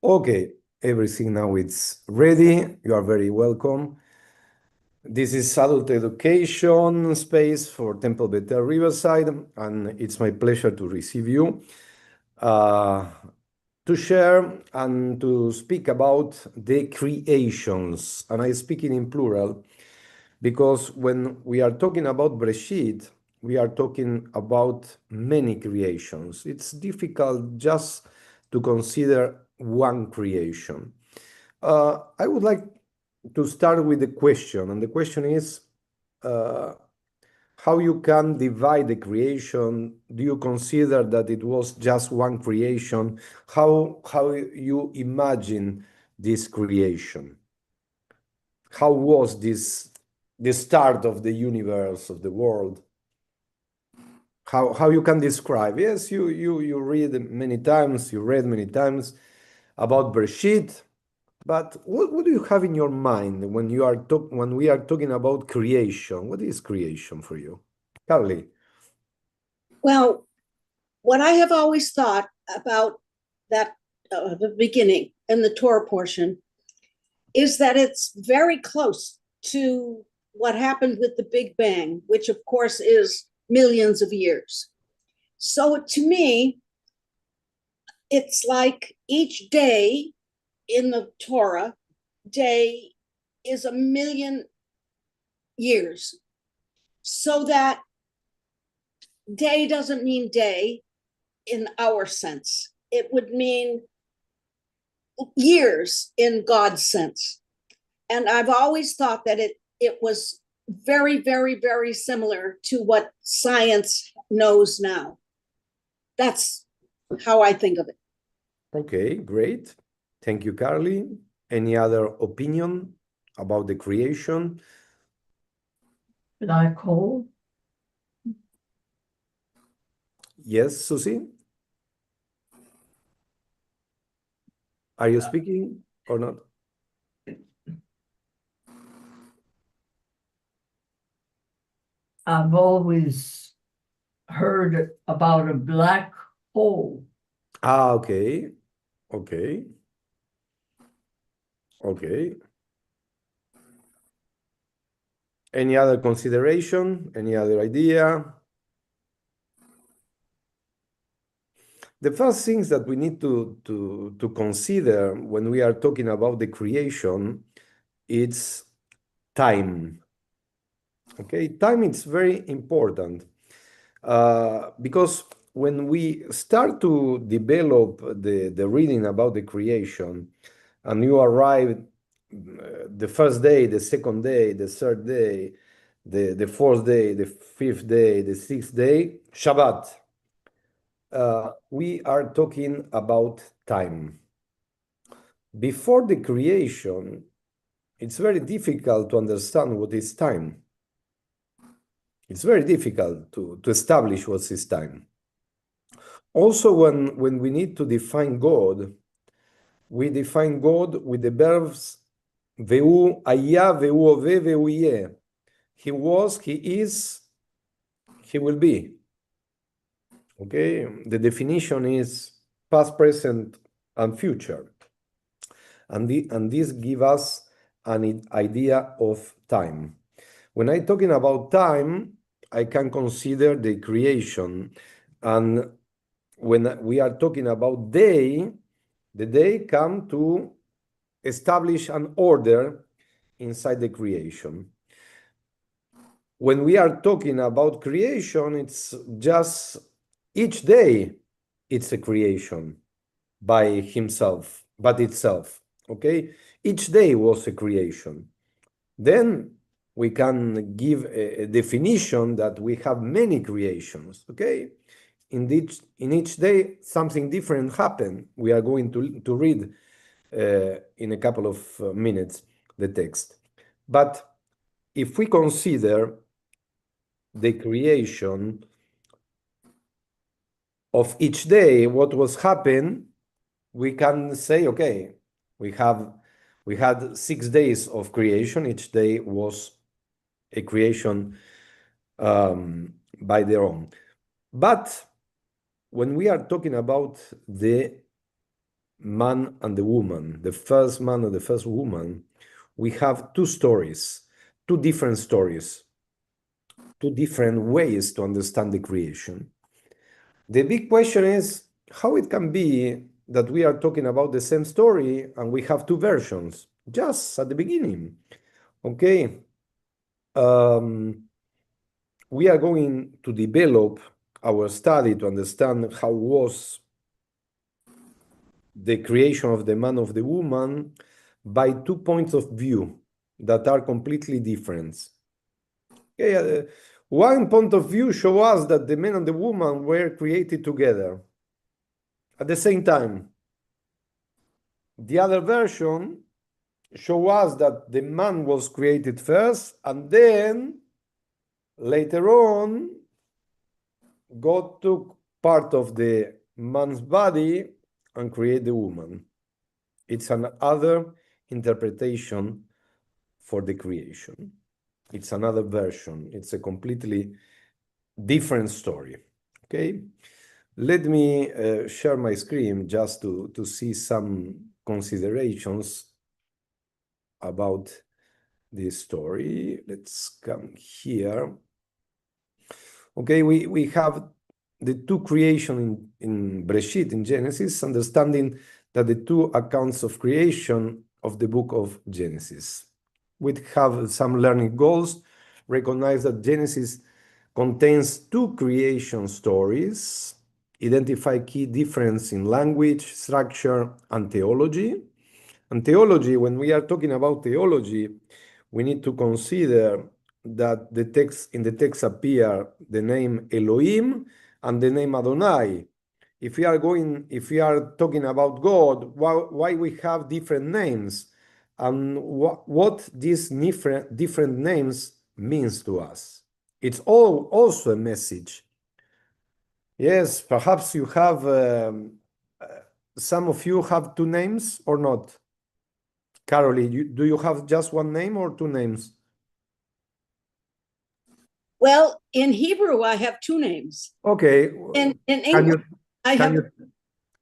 Okay, everything now it's ready. You are very welcome. This is Adult Education Space for Temple Bethel Riverside, and it's my pleasure to receive you to share and to speak about the creations. And I speak in plural because when we are talking about Bereshit, we are talking about many creations. It's difficult just to consider one creation. I would like to start with the question, and the question is uh, how you can divide the creation. Do you consider that it was just one creation? How you imagine this creation? How was this the start of the universe, of the world? How you can describe? Yes, you read many times, you read many times about Bereshit, but what do you have in your mind when when we are talking about creation? What is creation for you, Carly? Well, what I have always thought about that the beginning and the Torah portion is that it's very close to what happened with the Big Bang, which of course is millions of years. So to me, it's like each day in the Torah, day is a million years. So that day doesn't mean day in our sense. It would mean years in God's sense. And I've always thought that it was very, very, very similar to what science knows now. That's how I think of it. Okay, great. Thank you, Carly. Any other opinion about the creation? Black hole. Yes, Susie? Are you speaking or not? I've always heard about a black hole. Okay. Okay. Okay. Any other consideration? Any other idea? The first things that we need to consider when we are talking about the creation, it's time. Okay, time is very important because when we start to develop the reading about the creation, and you arrive the first day, the second day, the third day, the fourth day, the fifth day, the sixth day, Shabbat. We are talking about time. Before the creation, it's very difficult to understand what is time. It's very difficult to establish what is time. Also, when we need to define God, we define God with the verbs Ve'u haya, ve'u hove, ve'u yeh. He was, he is, he will be. Okay, the definition is past, present, and future. And this gives us an idea of time. When I'm talking about time, I can consider the creation. And when we are talking about day, the day comes to establish an order inside the creation. When we are talking about creation, it's just each day it's a creation by himself, but itself. Okay, each day was a creation. Then we can give a definition that we have many creations. Okay, in each day something different happened. We are going to read in a couple of minutes the text. But if we consider the creation of each day, what was happened, we can say, okay, we had 6 days of creation. Each day was a creation by their own. But when we are talking about the man and the woman, the first man and the first woman, we have two stories, two different stories, two different ways to understand the creation. The big question is how it can be that we are talking about the same story and we have two versions just at the beginning. Okay. We are going to develop our study to understand how was the creation of the man of the woman by 2 points of view that are completely different. Okay, one point of view shows us that the man and the woman were created together at the same time. The other version shows us that the man was created first, and then later on, God took part of the man's body and created the woman. It's another interpretation for the creation. It's another version. It's a completely different story. Okay, let me share my screen just to see some considerations about this story. Let's come here. Okay, we have the two creation in Bereshit, in Genesis, understanding that the two accounts of creation of the book of Genesis. We have some learning goals, recognize that Genesis contains two creation stories, identify key difference in language, structure, and theology. And theology, when we are talking about theology, we need to consider that in the text appear the name Elohim and the name Adonai. If we are talking about God, why we have different names, and what these different names means to us. It's also a message. Yes, perhaps you have some of you have two names or not. Carolee, do you have just one name or two names? Well, in Hebrew, I have two names. Okay. In Can English, I have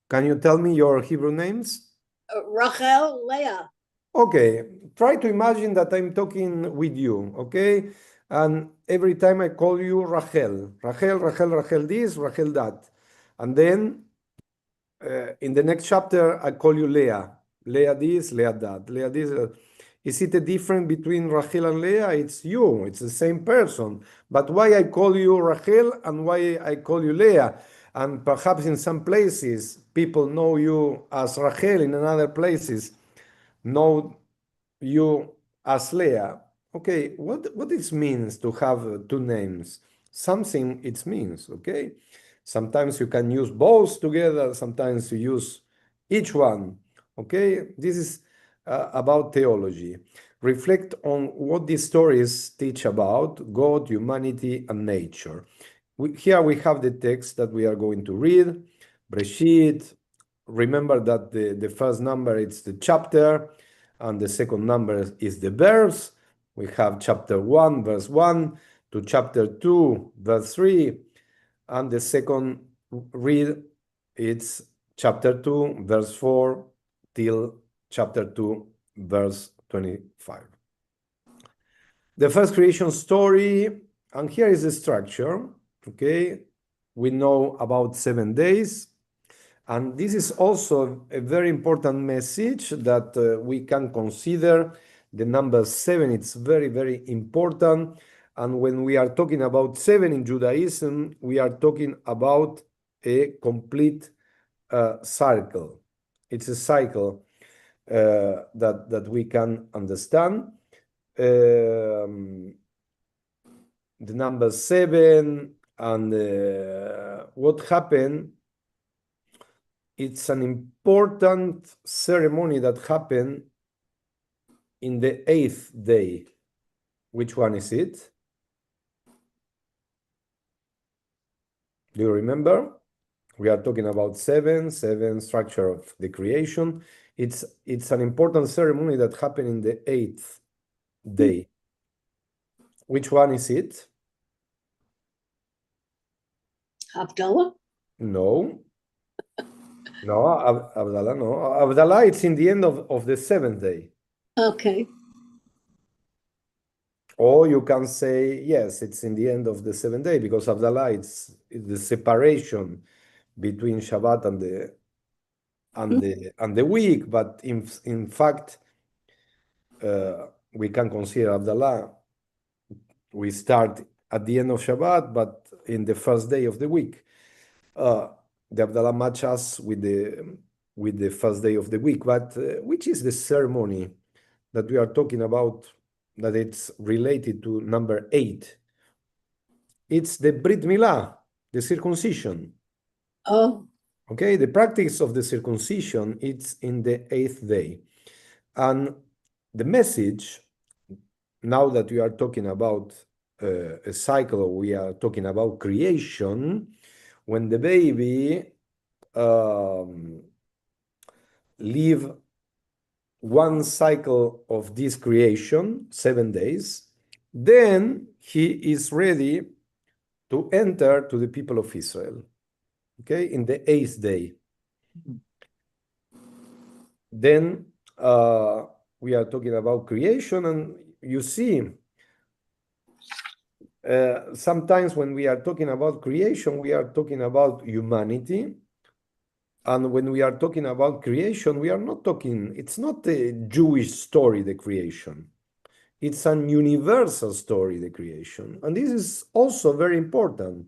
can you tell me your Hebrew names? Rachel, Leah. Okay, try to imagine that I'm talking with you, okay? And every time I call you Rachel, Rachel this, Rachel that. And then in the next chapter, I call you Leah, Leah this, Leah that, Leah this. Is it a difference between Rachel and Leah? It's you, it's the same person. But why I call you Rachel and why I call you Leah? And perhaps in some places, people know you as Rachel, in other places, know you as Leah. Okay, what it means to have two names? Something it means, okay? Sometimes you can use both together, sometimes you use each one, okay? This is about theology. Reflect on what these stories teach about God, humanity, and nature. Here we have the text that we are going to read, Bereshit. Remember that the first number is the chapter, and the second number is the verse. We have chapter 1, verse 1 to chapter 2, verse 3, and the second read it's chapter 2, verse 4 till chapter 2, verse 25. The first creation story, and here is the structure, okay? We know about 7 days, and this is also a very important message that we can consider. The number 7, it's very, very important. And when we are talking about 7 in Judaism, we are talking about a complete cycle. It's a cycle that we can understand. The number 7 and what happened, it's an important ceremony that happened in the 8th day. Which one is it? Do you remember? We are talking about 7 structure of the creation. It's an important ceremony that happened in the 8th day. Which one is it? Havdalah? No. No, Abdallah, no. Abdallah, it's in the end of the seventh day. Okay. Or you can say, yes, it's in the end of the seventh day because Abdallah, it's the separation between Shabbat and the week. But in fact, we can consider Abdallah. We start at the end of Shabbat, but in the first day of the week. The Abdallah matches with the first day of the week. But which is the ceremony that we are talking about? That it's related to number 8. It's the Brit Milah, the circumcision. Oh, Okay, the practice of the circumcision, it's in the 8th day. And the message, now that we are talking about a cycle, we are talking about creation, when the baby live one cycle of this creation, 7 days, then he is ready to enter to the people of Israel, okay, in the 8th day. Then we are talking about creation, and you see, sometimes when we are talking about creation, we are talking about humanity. And when we are talking about creation, we are not talking, it's not a Jewish story, the creation. It's an universal story, the creation. And this is also very important.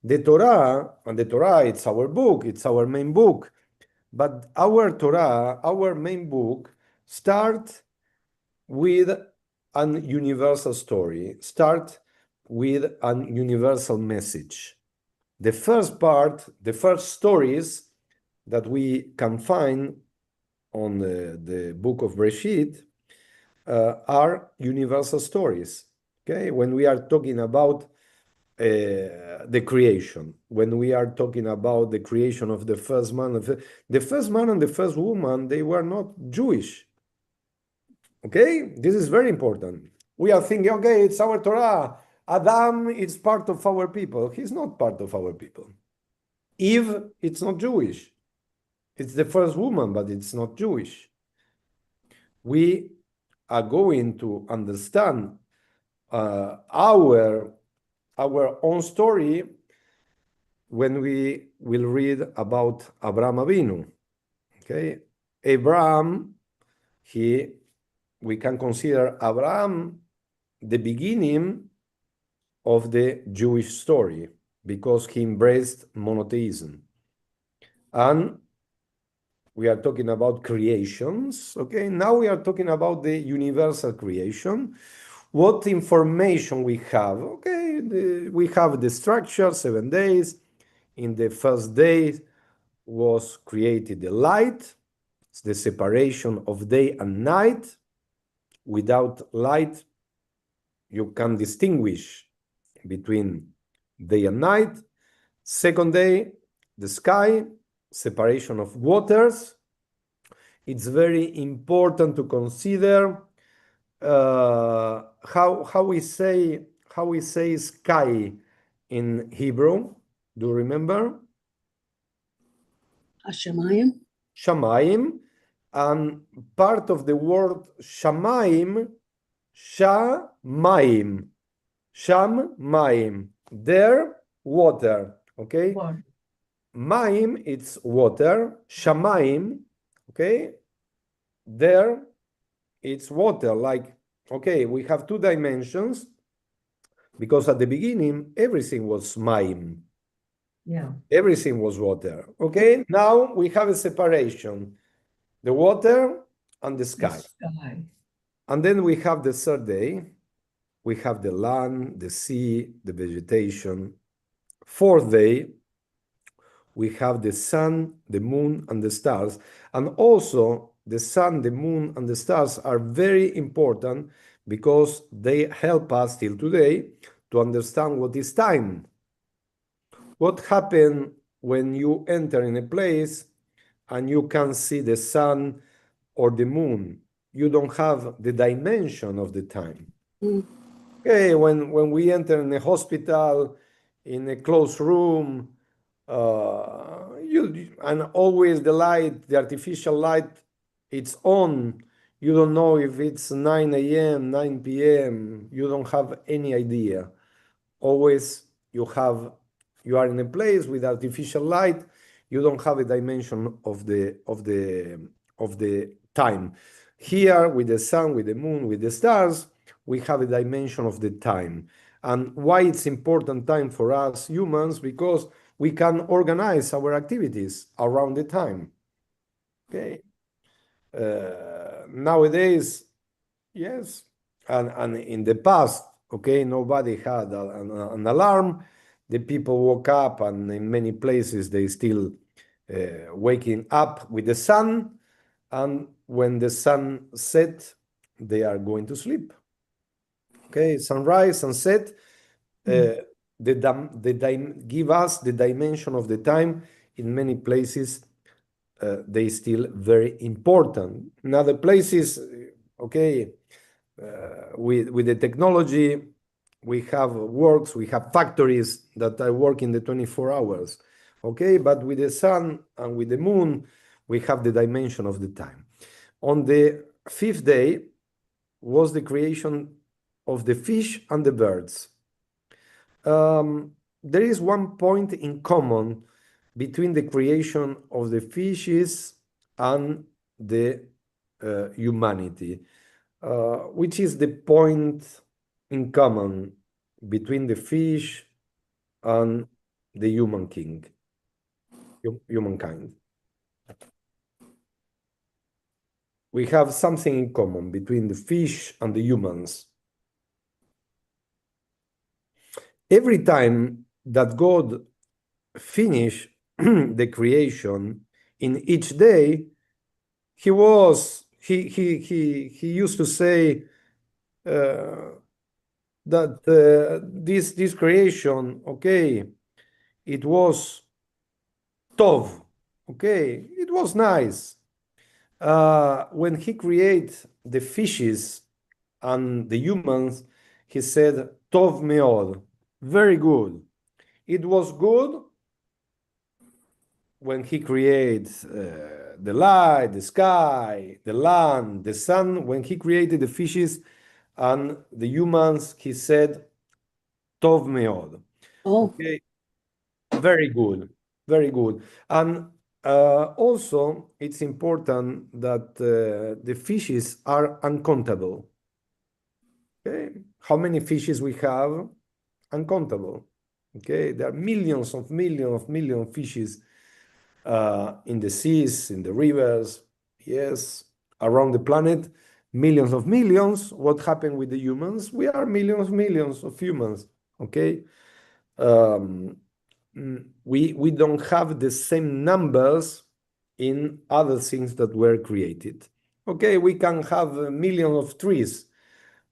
The Torah, and the Torah, it's our book, it's our main book. But our Torah, our main book, start with an universal story, start with an universal message. The first part, the first stories that we can find on the book of Bereshit are universal stories. Okay, when we are talking about the creation, when we are talking about the creation of the first man, the first man and the first woman, they were not Jewish. Okay, this is very important. We are thinking, okay, it's our Torah. Adam is part of our people. He's not part of our people. Eve, it's not Jewish. It's the first woman, but it's not Jewish. We are going to understand our own story when we will read about Abraham Avinu. Okay, Abraham, we can consider Abraham the beginning of the Jewish story because he embraced monotheism. And we are talking about creations. Okay, now we are talking about the universal creation. What information we have? Okay, we have the structure, 7 days. In the first day was created the light. It's the separation of day and night. Without light, you can distinguish between day and night. Second day, the sky, separation of waters. It's very important to consider how we say sky in Hebrew. Do you remember? Hashemayim. Shamayim, and part of the word Shamayim, Shamayim, Shamayim, there, water, okay? Water. Maim, it's water, Shamayim, okay? There, it's water, like, okay, we have 2 dimensions, because at the beginning, everything was Maim. Yeah. Everything was water. Okay, now we have a separation, the water and the The sky. sky. And then we have the third day, we have the land, the sea, the vegetation. Fourth day, we have the sun, the moon, and the stars. And also, the sun, the moon, and the stars are very important because they help us till today to understand what is time. What happens when you enter in a place and you can see the sun or the moon? You don't have the dimension of the time. Mm. Okay, when we enter in a hospital, in a closed room, and always the light, the artificial light, it's on. You don't know if it's 9 a.m., 9 p.m. You don't have any idea. Always you are in a place with artificial light. You don't have a dimension of the time. Here with the sun, with the moon, with the stars, we have a dimension of the time. And why it's important time for us humans? Because we can organize our activities around the time. Okay. Nowadays, yes, and in the past, okay, nobody had an alarm. The people woke up, and in many places they still waking up with the sun, and when the sun set, they are going to sleep. Okay, sunrise, sunset, give us the dimension of the time. In many places, they still very important. In other places, okay, with the technology, we have works, we have factories that are working the 24 hours. Okay, but with the sun and with the moon, we have the dimension of the time. On the fifth day was the creation of the fish and the birds. There is one point in common between the creation of the fishes and the humanity, which is the point in common between the fish and the humankind. We have something in common between the fish and the humans. Every time that God finished the creation in each day, he used to say that this creation, okay, it was tov, okay, it was nice. When he created the fishes and the humans, he said tov meod, very good. It was good when he created the light, the sky, the land, the sun. When he created the fishes and the humans, he said tov meod. Oh, Okay, very good, very good. And also, it's important that the fishes are uncountable. Okay, how many fishes we have? Uncountable. Okay, there are millions of fishes in the seas, in the rivers, yes, around the planet, millions of millions. What happened with the humans? We are millions of humans. Okay, um, we don't have the same numbers in other things that were created. Okay, we can have a million of trees,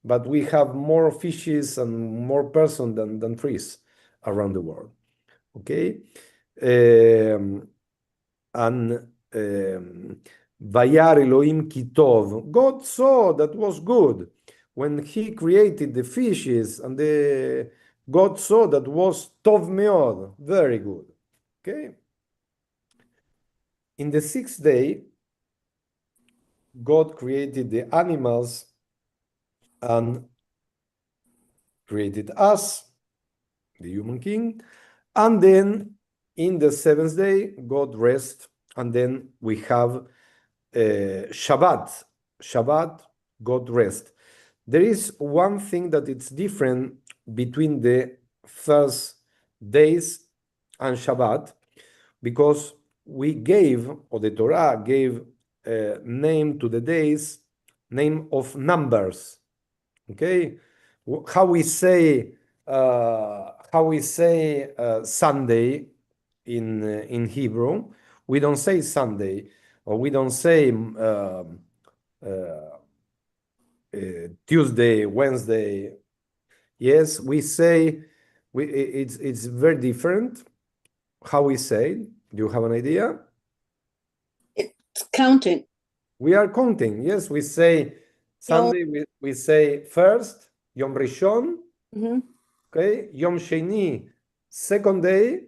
but we have more fishes and more person than trees around the world. Okay, and Vayar Elohim Kitov, God saw that was good. When he created the fishes and the God saw that was Tov Meod, very good. Okay. In the sixth day, God created the animals and created us, the human king. And then in the seventh day, God rest. And then we have Shabbat. Shabbat, God rest. There is one thing that it's different between the first days and Shabbat, because we gave, or the Torah gave, name to the days, name of numbers. Okay, how we say Sunday in Hebrew? We don't say Sunday, or we don't say Tuesday, Wednesday. Yes, we say it's very different how we say. Do you have an idea? it's counting. We are counting. Yes, we say Sunday. We say first Yom Rishon. Okay, Yom Sheni, second day.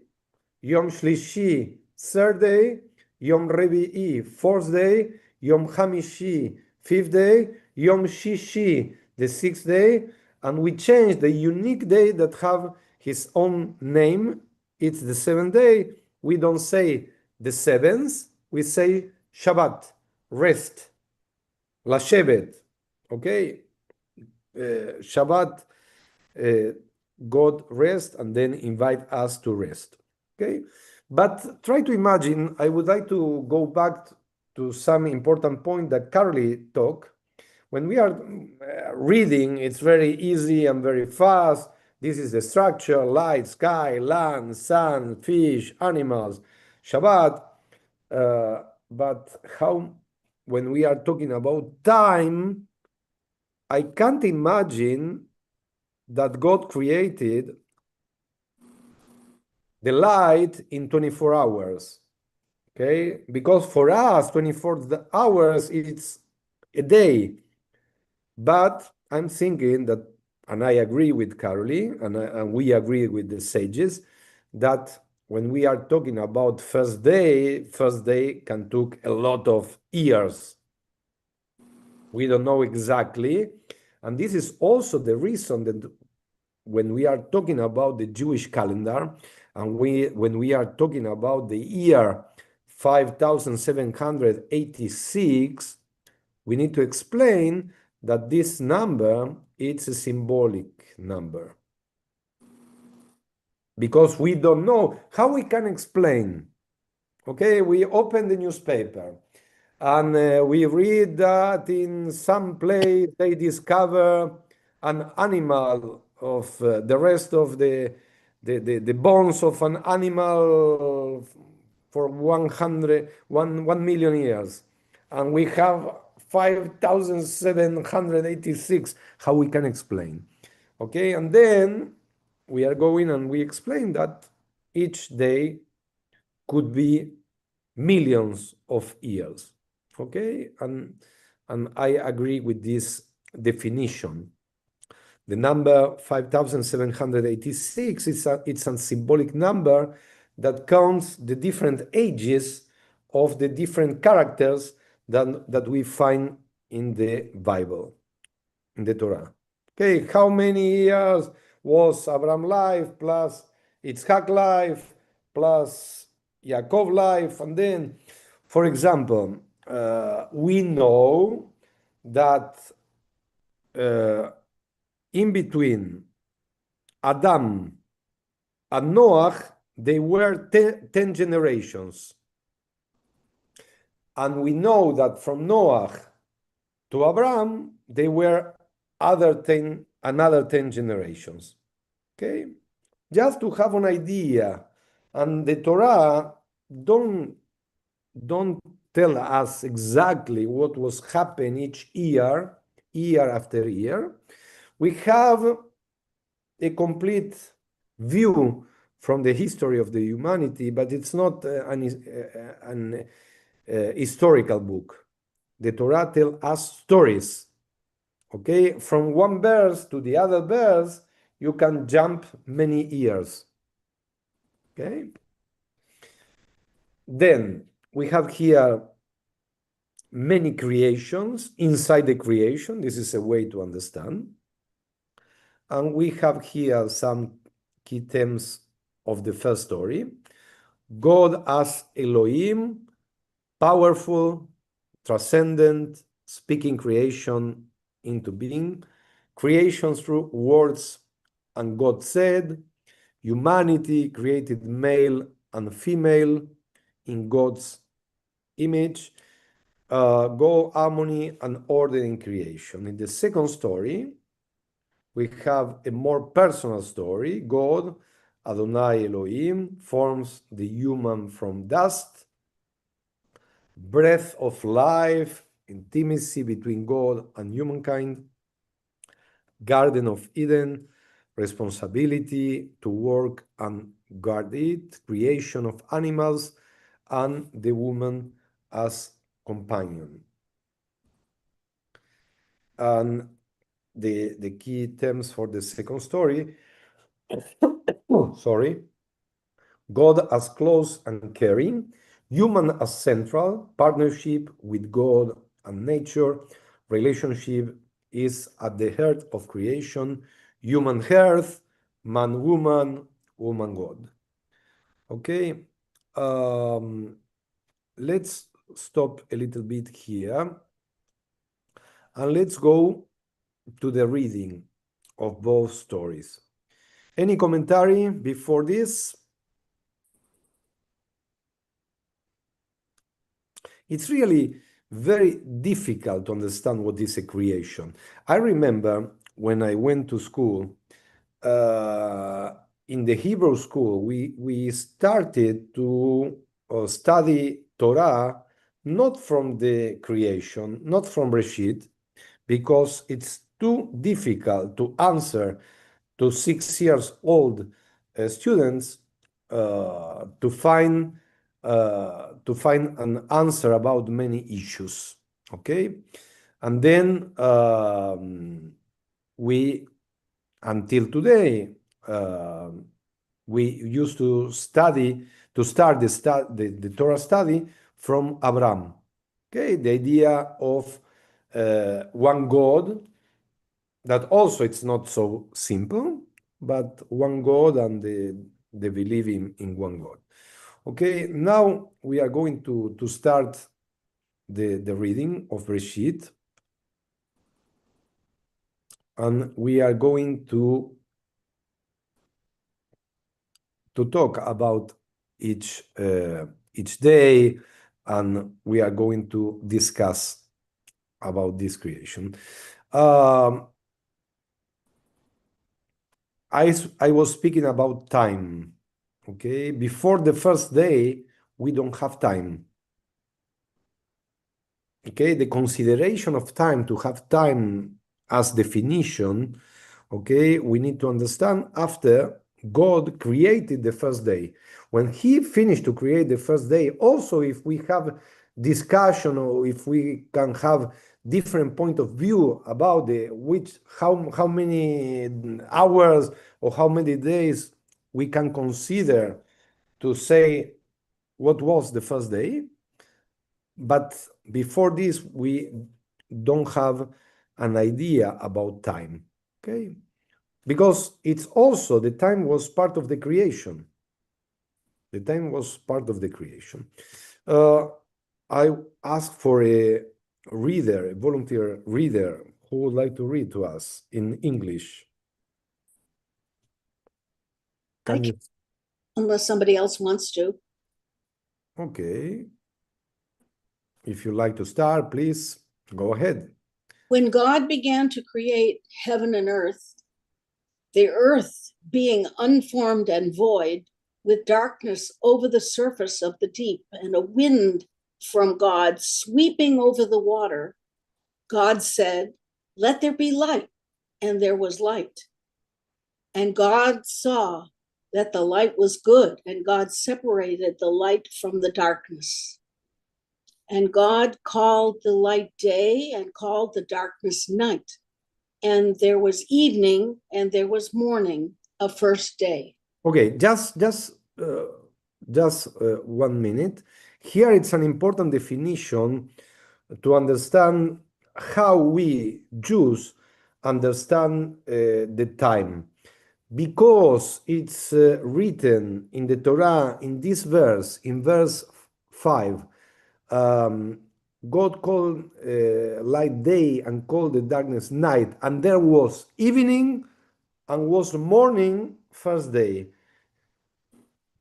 Yom Shlishi, third day, Yom Revi'i, fourth day, Yom Hamishi, fifth day, Yom Shishi, the sixth day, and we change the unique day that have his own name. It's the seventh day. We don't say the seventh, we say Shabbat, rest, Lashevet, okay? Shabbat, God rest and then invite us to rest. Okay, but try to imagine. I would like to go back to some important point that Carly talked. When we are reading, it's very easy and very fast. This is the structure: light, sky, land, sun, fish, animals, Shabbat. But how, when we are talking about time, I can't imagine that God created the light in 24 hours. Okay, because for us 24 hours it's a day. But I'm thinking that, and I agree with Caroline, and we agree with the sages, that when we are talking about first day can took a lot of years. We don't know exactly, and this is also the reason that when we are talking about the Jewish calendar, and when we are talking about the year 5786, we need to explain that this number is a symbolic number. Because we don't know how we can explain. Okay, we open the newspaper and we read that in some place they discover an animal of the rest of the bones of an animal for 1 million years, and we have 5786. How we can explain? Okay, and then we are going and we explain that each day could be millions of years. Okay, and I agree with this definition. The number 5786 it's a symbolic number that counts the different ages of the different characters that we find in the Bible, in the Torah. Okay, how many years was Abraham life plus Yitzhak life plus Yaakov life? And then, for example, we know that in between Adam and Noah, they were 10 generations. And we know that from Noah to Abraham, they were another 10 generations. Okay? Just to have an idea. And the Torah don't tell us exactly what was happening each year after year. We have a complete view from the history of the humanity, but it's not an historical book. The Torah tells us stories. Okay, from one verse to the other verse, you can jump many years. Okay. Then we have here many creations inside the creation. This is a way to understand. And we have here some key themes of the first story. God as Elohim, powerful, transcendent, speaking creation into being, creation through words, and God said, humanity created male and female in God's image, God, harmony, and order in creation. In the second story, we have a more personal story. God, Adonai Elohim, forms the human from dust, breath of life, intimacy between God and humankind, Garden of Eden, responsibility to work and guard it, creation of animals, and the woman as companion. And the key terms for the second story, sorry, God as close and caring, human as central, partnership with God and nature, relationship is at the heart of creation, human earth, man, woman, woman, God. Okay, let's stop a little bit here and let's go to the reading of both stories. Any commentary before this? It's really very difficult to understand what is a creation. I remember when I went to school, in the Hebrew school, we started to study Torah not from the creation, not from Bereshit, because it's too difficult to answer to 6 years old students to find an answer about many issues. Okay, and then we until today we used to start the Torah study from Abraham. Okay, the idea of one God, that also it's not so simple, but one God and the belief in one God. Okay, now we are going to start the reading of Bereshit, and we are going to talk about each day, and we are going to discuss about this creation. I was speaking about time. Okay, before the first day, we don't have time. Okay, the consideration of time, to have time as definition, okay, we need to understand after God created the first day. When he finished to create the first day, also if we have discussion or if we can have different point of view about how many hours or how many days we can consider to say what was the first day. But before this, we don't have an idea about time, okay? Because it's also, the time was part of the creation. The time was part of the creation. I asked for a reader, a volunteer reader, who would like to read to us in English. Can you? Unless somebody else wants to. Okay. If you like to start, please go ahead. When God began to create heaven and earth, the earth being unformed and void, with darkness over the surface of the deep, and a wind from God sweeping over the water, God said, "Let there be light," and there was light. And God saw that the light was good, and God separated the light from the darkness. And God called the light day and called the darkness night. And there was evening and there was morning, a first day. Okay, just 1 minute. Here it's an important definition to understand how we Jews understand the time, because it's written in the Torah in this verse, in verse 5. God called light day and called the darkness night, and there was evening and was morning first day.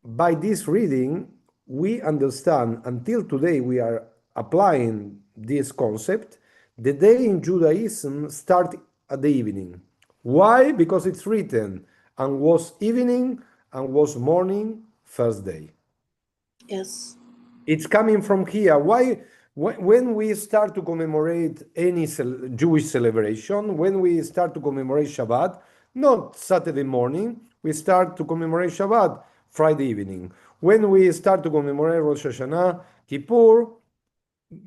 By this reading, we understand, until today we are applying this concept, the day in Judaism starts at the evening. Why? Because it's written, and was evening and was morning first day. Yes. It's coming from here. Why? When we start to commemorate any Jewish celebration, when we start to commemorate Shabbat, not Saturday morning, we start to commemorate Shabbat Friday evening. When we start to commemorate Rosh Hashanah, Kippur,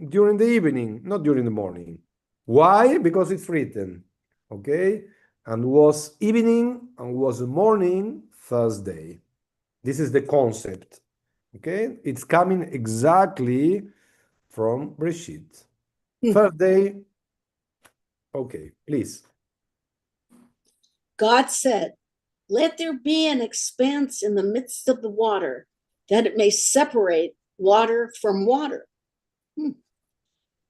during the evening, not during the morning. Why? Because it's written, okay? And was evening and was morning Thursday. This is the concept. Okay, it's coming exactly from Bereshit. First day. Okay, please. God said, "Let there be an expanse in the midst of the water, that it may separate water from water."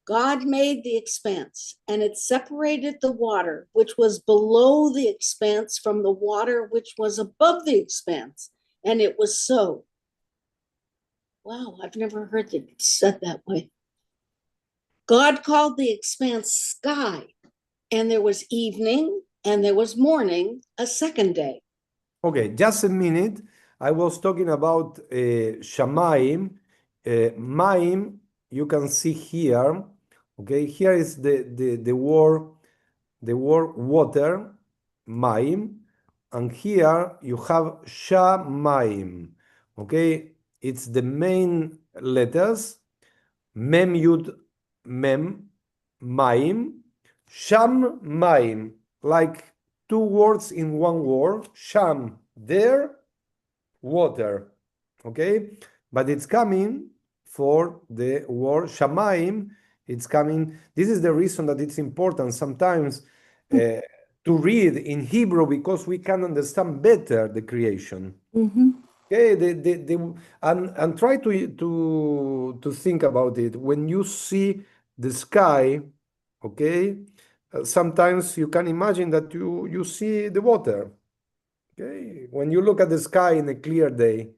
God made the expanse, and it separated the water which was below the expanse from the water which was above the expanse. And it was so. Wow, I've never heard it said that way. God called the expanse sky, and there was evening and there was morning a second day. Okay, just a minute. I was talking about Shamaim. Maim, you can see here. Okay, here is the word water, Maim, and here you have Shamaim. Okay, it's the main letters, Mem Yud Mem, Maim, Sham Maim, like two words in one word. Sham, there, water. Okay, but it's coming for the word Shamaim. It's coming. This is the reason that it's important sometimes to read in Hebrew, because we can understand better the creation. Okay, and try to think about it. When you see the sky, okay, sometimes you can imagine that you see the water. Okay, when you look at the sky in a clear day,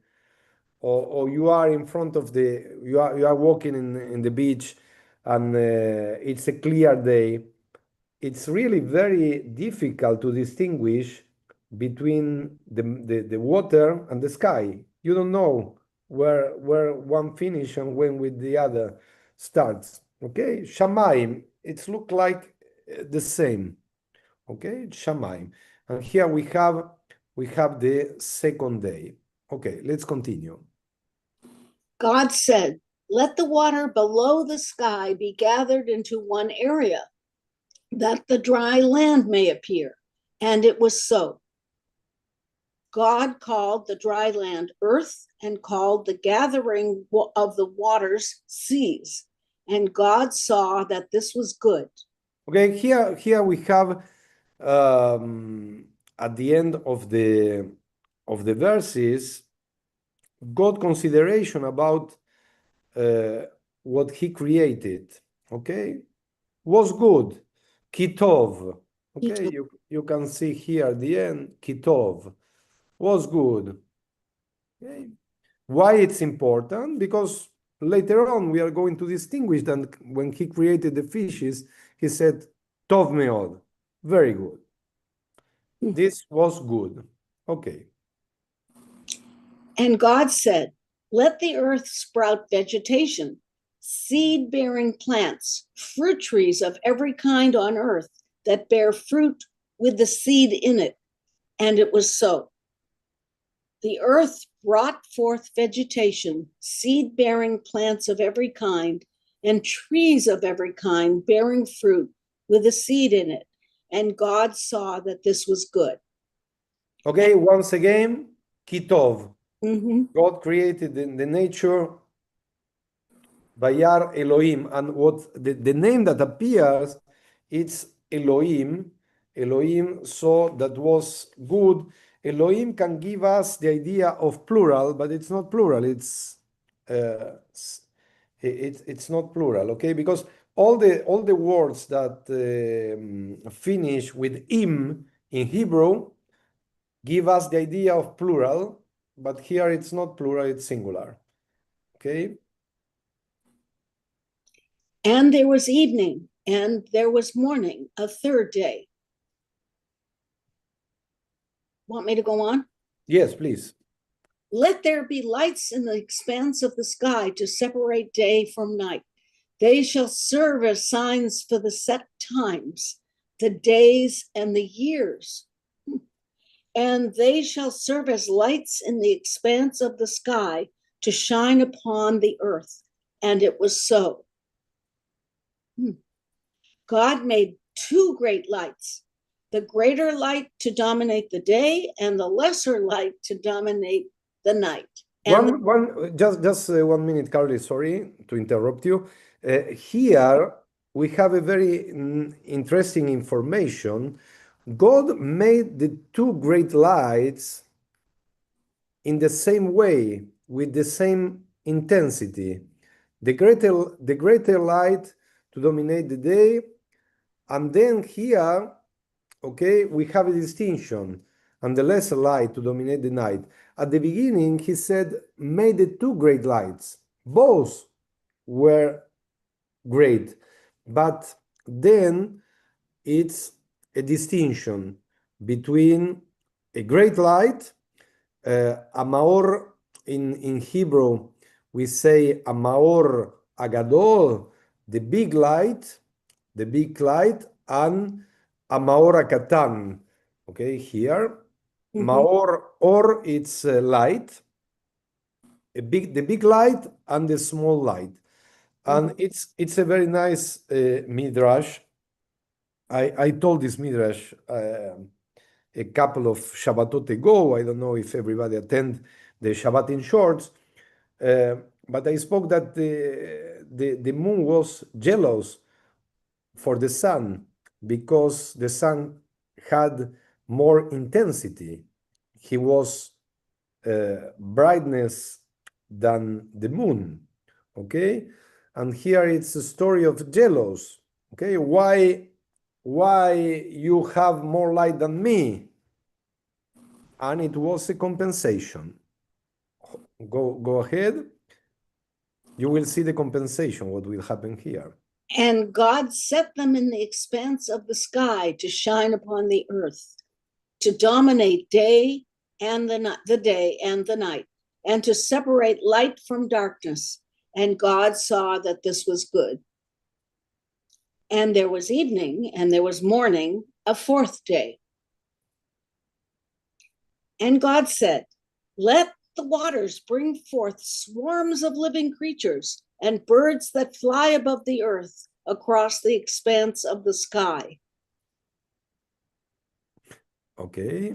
or you are in front of you are walking in the beach, and it's a clear day, it's really very difficult to distinguish between the water and the sky. You don't know where one finish and when with the other starts. Okay, Shamaim, it's look like the same. Okay, Shamaim, and here we have the second day. Okay, let's continue. God said, "Let the water below the sky be gathered into one area, that the dry land may appear." And it was so. God called the dry land earth, and called the gathering of the waters seas. And God saw that this was good. Okay, here we have at the end of the verses, God consideration about what He created. Okay, was good, kitov. Okay, you can see here at the end, kitov was good. Okay. Why it's important? Because later on we are going to distinguish that when He created the fishes, He said, tov meod, very good. This was good. Okay. And God said, "Let the earth sprout vegetation, seed bearing plants, fruit trees of every kind on earth that bear fruit with the seed in it." And it was so. The earth brought forth vegetation, seed bearing plants of every kind, and trees of every kind bearing fruit with a seed in it. And God saw that this was good. Okay, once again, kitov. Mm-hmm. God created the nature, Bayar Elohim, and what the name that appears, it's Elohim. Elohim, so that was good. Elohim can give us the idea of plural, but it's not plural. It's not plural, okay? Because all the words that finish with im in Hebrew give us the idea of plural, but here it's not plural, it's singular. Okay? And there was evening, and there was morning, a third day. Want me to go on? Yes, please. "Let there be lights in the expanse of the sky to separate day from night. They shall serve as signs for the set times, the days, and the years. And they shall serve as lights in the expanse of the sky to shine upon the earth." And it was so. God made two great lights, the greater light to dominate the day, and the lesser light to dominate the night. And Just 1 minute, Carly. Sorry to interrupt you. Here we have a very interesting information. God made the two great lights in the same way, with the same intensity. The greater light to dominate the day, and then here, okay, we have a distinction, and the lesser light to dominate the night. At the beginning, he said, made the two great lights. Both were great, but then it's a distinction between a great light, a maor in Hebrew, we say a maor agadol, the big light, and a maor akatan. Okay, here, maor or it's light, the big light and the small light, and it's a very nice midrash. I told this midrash a couple of Shabbatot ago. I don't know if everybody attend the Shabbat in shorts, but I spoke that the moon was jealous for the sun because the sun had more intensity. He was brightness than the moon. Okay, and here it's a story of jealous. Okay, why you have more light than me? And it was a compensation. Go ahead. You will see the compensation, what will happen here. And God set them in the expanse of the sky to shine upon the earth, to dominate day and the day and the night, and to separate light from darkness. And God saw that this was good. And there was evening and there was morning, a fourth day. And God said, let the waters bring forth swarms of living creatures and birds that fly above the earth across the expanse of the sky. Okay.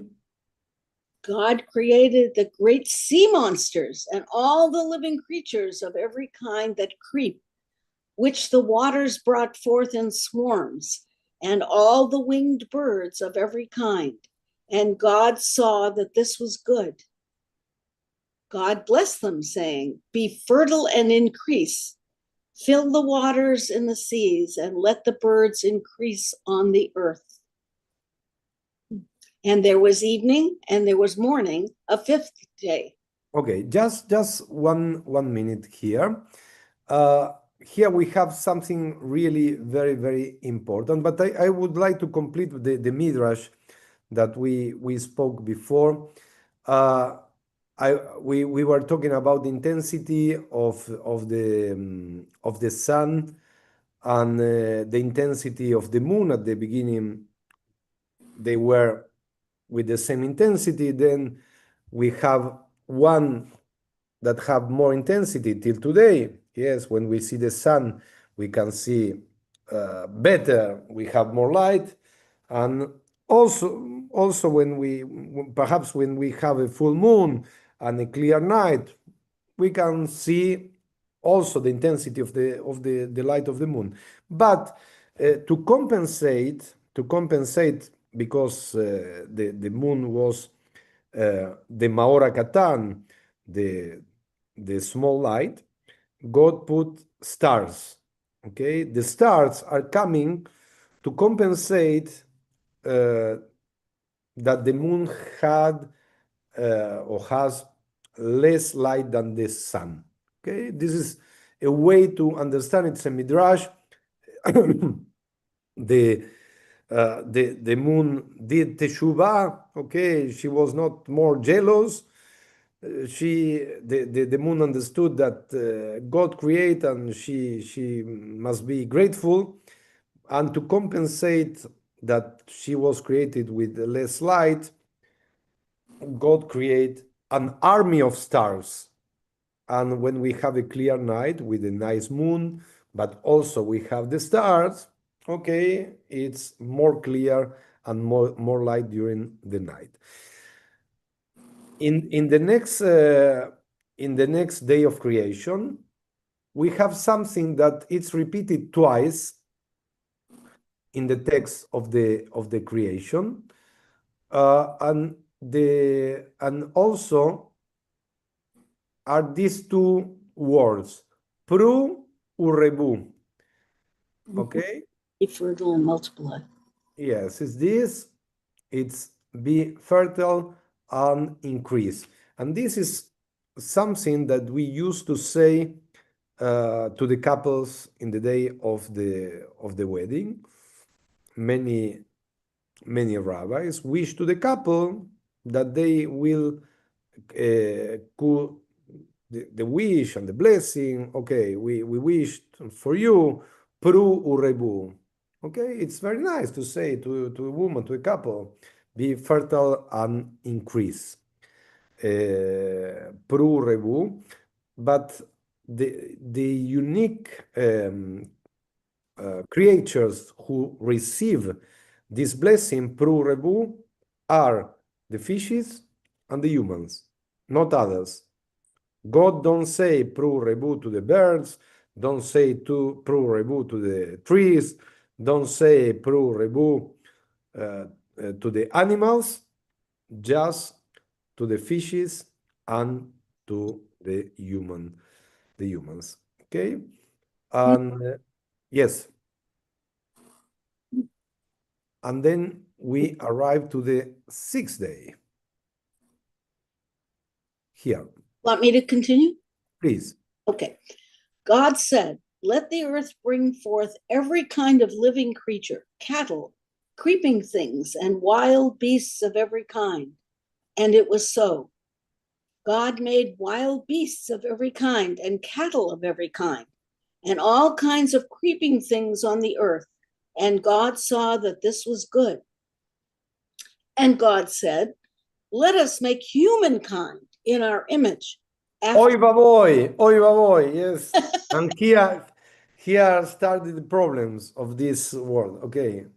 God created the great sea monsters and all the living creatures of every kind that creep, which the waters brought forth in swarms, and all the winged birds of every kind. And God saw that this was good. God blessed them, saying, be fertile and increase. Fill the waters in the seas and let the birds increase on the earth. And there was evening and there was morning, a fifth day. Okay, just 1 minute here. Here we have something really very, very important, but I would like to complete the midrash that we spoke before. We were talking about the intensity of the sun and the intensity of the moon. At the beginning, they were with the same intensity. Then we have one that have more intensity till today. Yes, when we see the sun, we can see better. We have more light, and also perhaps when we have a full moon and a clear night, we can see also the intensity of the light of the moon. But to compensate, because the moon was the Maora Katan, the small light, God put stars. Okay, the stars are coming to compensate that the moon had or has less light than the sun. Okay, this is a way to understand. It's a midrash. The moon did teshuvah. Okay, she was not more jealous. The moon understood that God created, and she must be grateful, and to compensate that she was created with less light, God create an army of stars. And when we have a clear night with a nice moon, but also we have the stars, okay, it's more clear and more light during the night. in the next day of creation, we have something that it's repeated twice in the text of the creation, and also are these two words, pru urebu. Okay. Be fertile and multiply. Yes, it's this. It's be fertile and increase. And this is something that we used to say to the couples in the day of the wedding. Many rabbis wish to the couple that they will the wish and the blessing. Okay, we wished for you, pru urebu. Okay, it's very nice to say to a woman, to a couple, be fertile and increase. Pru urebu, but the unique creatures who receive this blessing, pru urebu, are the fishes and the humans, not others. God don't say pru rebu to the birds, don't say pru rebu to the trees, don't say pru rebu to the animals, just to the fishes and to the humans. Okay, and yes, and then we arrive to the sixth day. Here, Want me to continue? please. Okay. God said, "Let the earth bring forth every kind of living creature, cattle, creeping things, and wild beasts of every kind." And it was so. God made wild beasts of every kind, and cattle of every kind, and all kinds of creeping things on the earth. And God saw that this was good. And God said, "Let us make humankind in our image." Oi va boy, yes. And here started the problems of this world. Okay.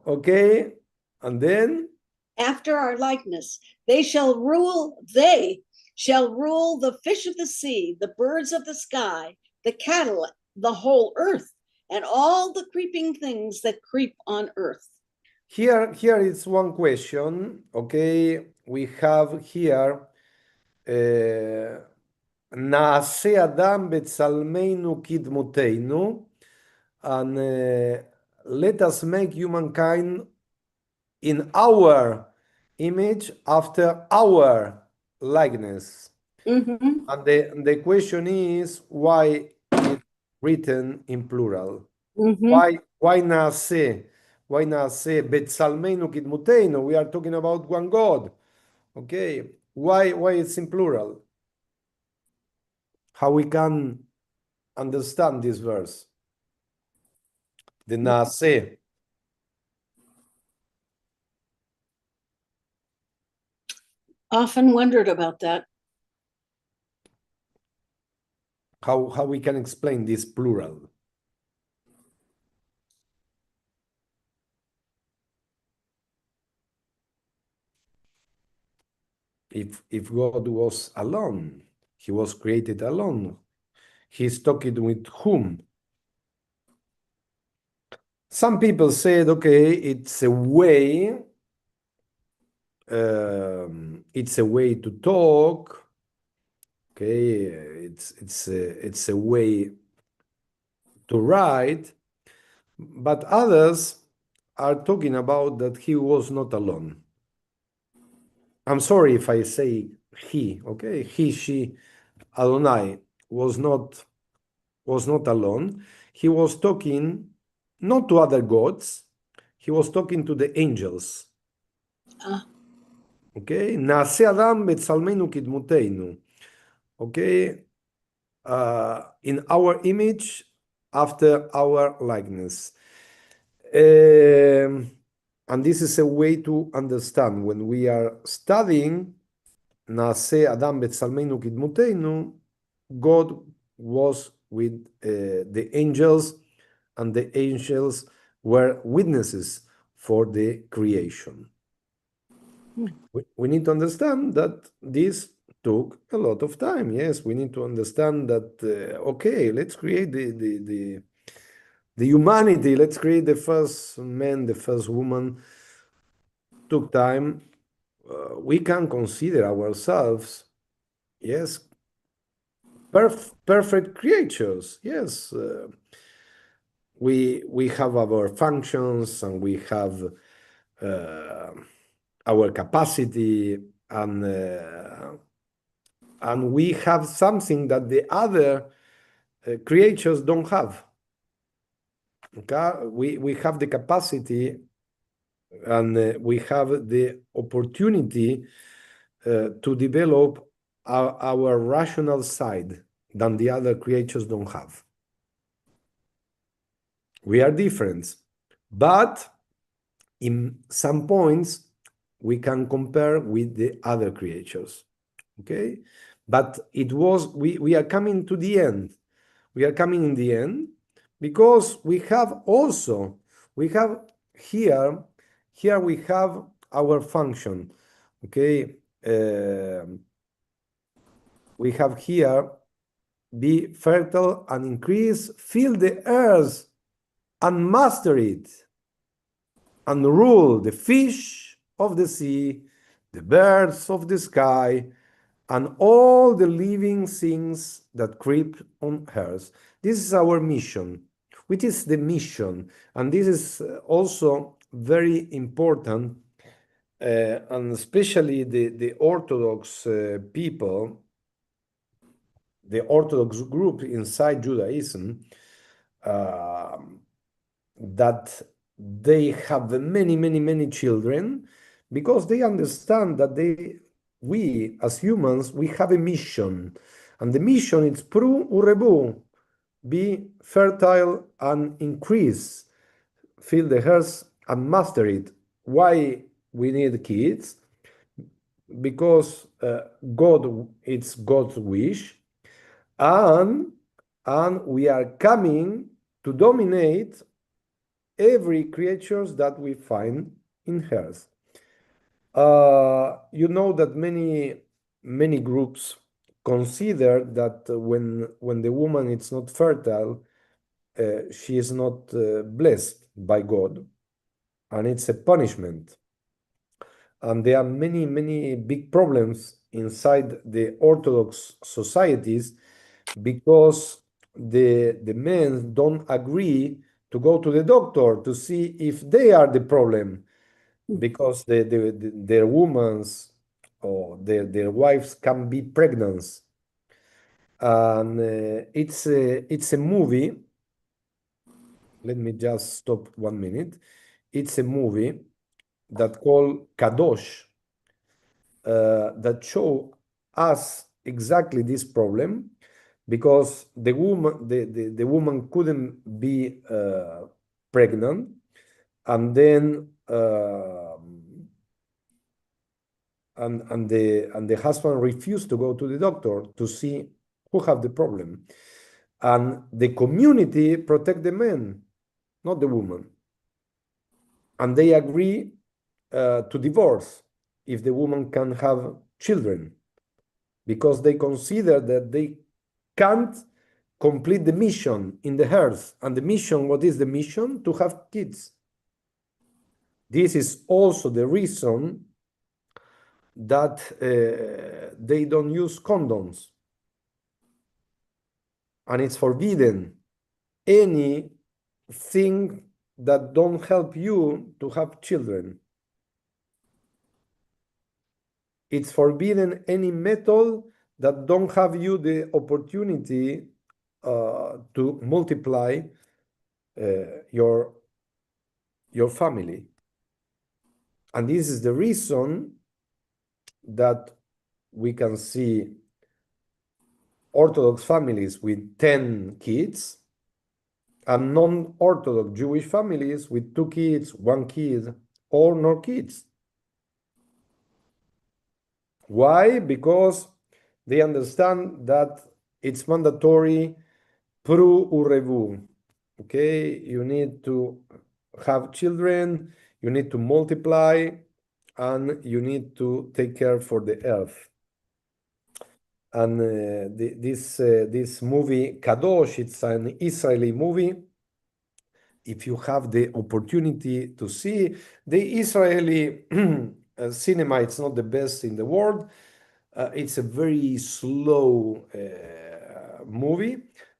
Okay. And then After our likeness, they shall rule the fish of the sea, the birds of the sky, the cattle, the whole earth, and all the creeping things that creep on earth. here is one question. Okay, we have here נעשה אדם בצלמנו כדמותנו, and let us make humankind in our image after our likeness. Mm-hmm. And the question is why it's written in plural. Mm-hmm. Why naase? Why naase betsalmeinu kidmuteinu? We are talking about one God. Okay. Why it's in plural? How we can understand this verse? The naase. Often wondered about that. How we can explain this plural? If God was alone, he was created alone. He's talking with whom? Some people said, okay, it's a way to talk. Okay, it's a way to write, but others are talking about that he was not alone. I'm sorry if I say he. Okay, he, she, Adonai was not alone. He was talking not to other gods. He was talking to the angels. Okay, נעשה אדם בצלמנו כדמותנו. Okay, in our image, after our likeness. And this is a way to understand when we are studying נעשה אדם בצלמנו כדמותנו, God was with the angels, and the angels were witnesses for the creation. We need to understand that this took a lot of time. Yes, we need to understand that, okay, let's create the humanity, let's create the first man, the first woman. Took time. We can consider ourselves, yes, perfect creatures. Yes, we have our functions and we have uh, our capacity and we have something that the other creatures don't have. Okay, we have the capacity and we have the opportunity to develop our rational side than the other creatures don't have. We are different, but in some points we can compare with the other creatures. Okay, but we are coming to the end. We are coming in the end because we have also we have here here we have our function. Okay, we have here be fertile and increase, fill the earth and master it, and rule the fish of the sea, the birds of the sky, and all the living things that creep on earth. This is our mission, which is the mission, and this is also very important, and especially the Orthodox people, the Orthodox group inside Judaism, uh, that they have many children because they understand that we as humans, we have a mission, and the mission is pru urebu, be fertile and increase, fill the earth and master it. Why we need kids? Because it's God's wish, and we are coming to dominate every creatures that we find in earth. You know that many groups consider that when the woman is not fertile, she is not blessed by God, and it's a punishment. And there are many big problems inside the Orthodox societies because the men don't agree to go to the doctor to see if they are the problem because their women's or their wives can be pregnant. And it's a movie. Let me just stop 1 minute. It's a movie that called Kadosh that show us exactly this problem because the woman couldn't be pregnant, and then and the husband refused to go to the doctor to see who have the problem, and the community protect the man, not the woman, and they agree to divorce if the woman can have children because they consider that they can't complete the mission in the earth. And the mission, what is the mission? To have kids. This is also the reason that they don't use condoms. And it's forbidden anything that don't help you to have children. It's forbidden any method that don't have you the opportunity to multiply your family. And this is the reason that we can see Orthodox families with 10 kids and non-Orthodox Jewish families with 2 kids, 1 kid, or no kids. Why? Because they understand that it's mandatory pru urevu. Okay, you need to have children, you need to multiply, and you need to take care for the earth. And this movie Kadosh, it's an Israeli movie. If you have the opportunity to see the Israeli cinema, it's not the best in the world. It's a very slow movie,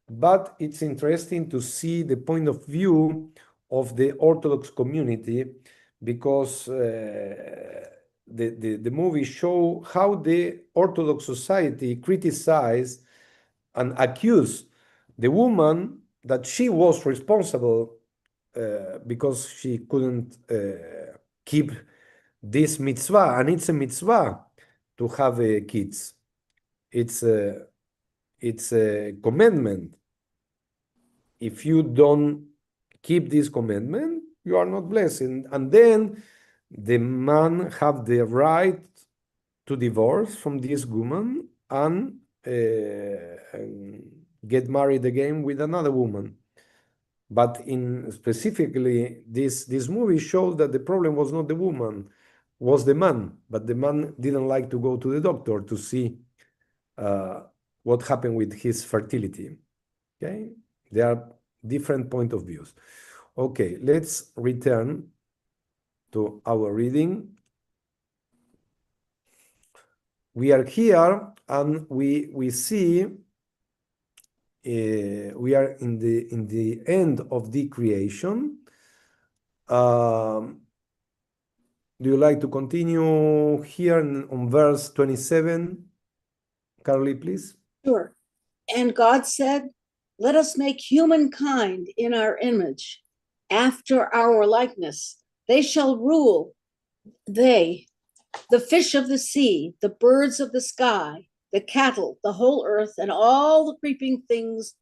but it's interesting to see the point of view of the Orthodox community, because the movie show how the Orthodox society criticized and accused the woman that she was responsible because she couldn't keep this mitzvah, and it's a mitzvah to have kids. It's a commandment. If you don't keep this commandment, you are not blessed. And then the man have the right to divorce from this woman and get married again with another woman. But in specifically, this movie showed that the problem was not the woman, was the man. But the man didn't like to go to the doctor to see what happened with his fertility. Okay, there are different point of views. Okay, let's return to our reading. We are here, and we see we are in the end of the creation. Do you like to continue here on verse 27, Carly, please? Sure. And God said, let us make humankind in our image, after our likeness. They shall rule, the fish of the sea, the birds of the sky, the cattle, the whole earth, and all the creeping things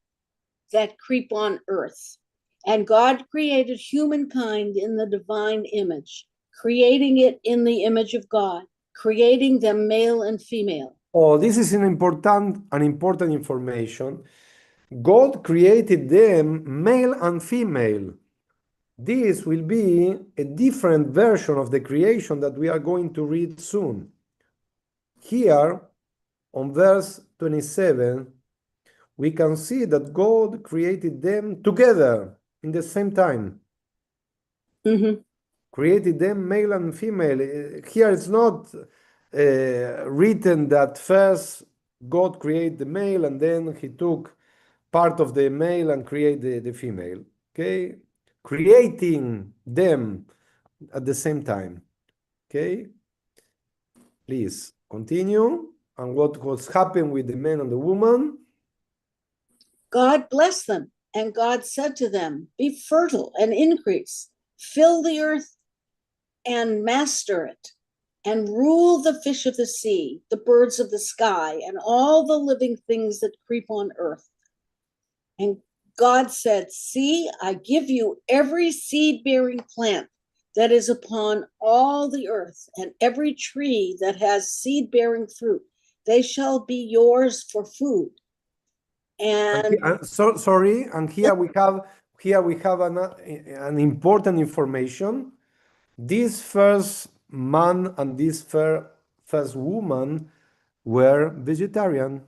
that creep on earth. And God created humankind in the divine image, creating it in the image of God, creating them male and female. Oh, this is an important information. God created them male and female. This will be a different version of the creation that we are going to read soon. Here, on verse 27, we can see that God created them together in the same time. Mm-hmm. Created them male and female. Here it's not written that first God created the male and then he took part of the male and created the female. Okay? Creating them at the same time. Okay? Please continue. And what was happened with the man and the woman? God blessed them, and God said to them, be fertile and increase, fill the earth and master it, and rule the fish of the sea, the birds of the sky, and all the living things that creep on earth. And God said, see, I give you every seed-bearing plant that is upon all the earth, and every tree that has seed-bearing fruit. They shall be yours for food. And sorry, and here we have an important information. This first man and this first woman were vegetarian.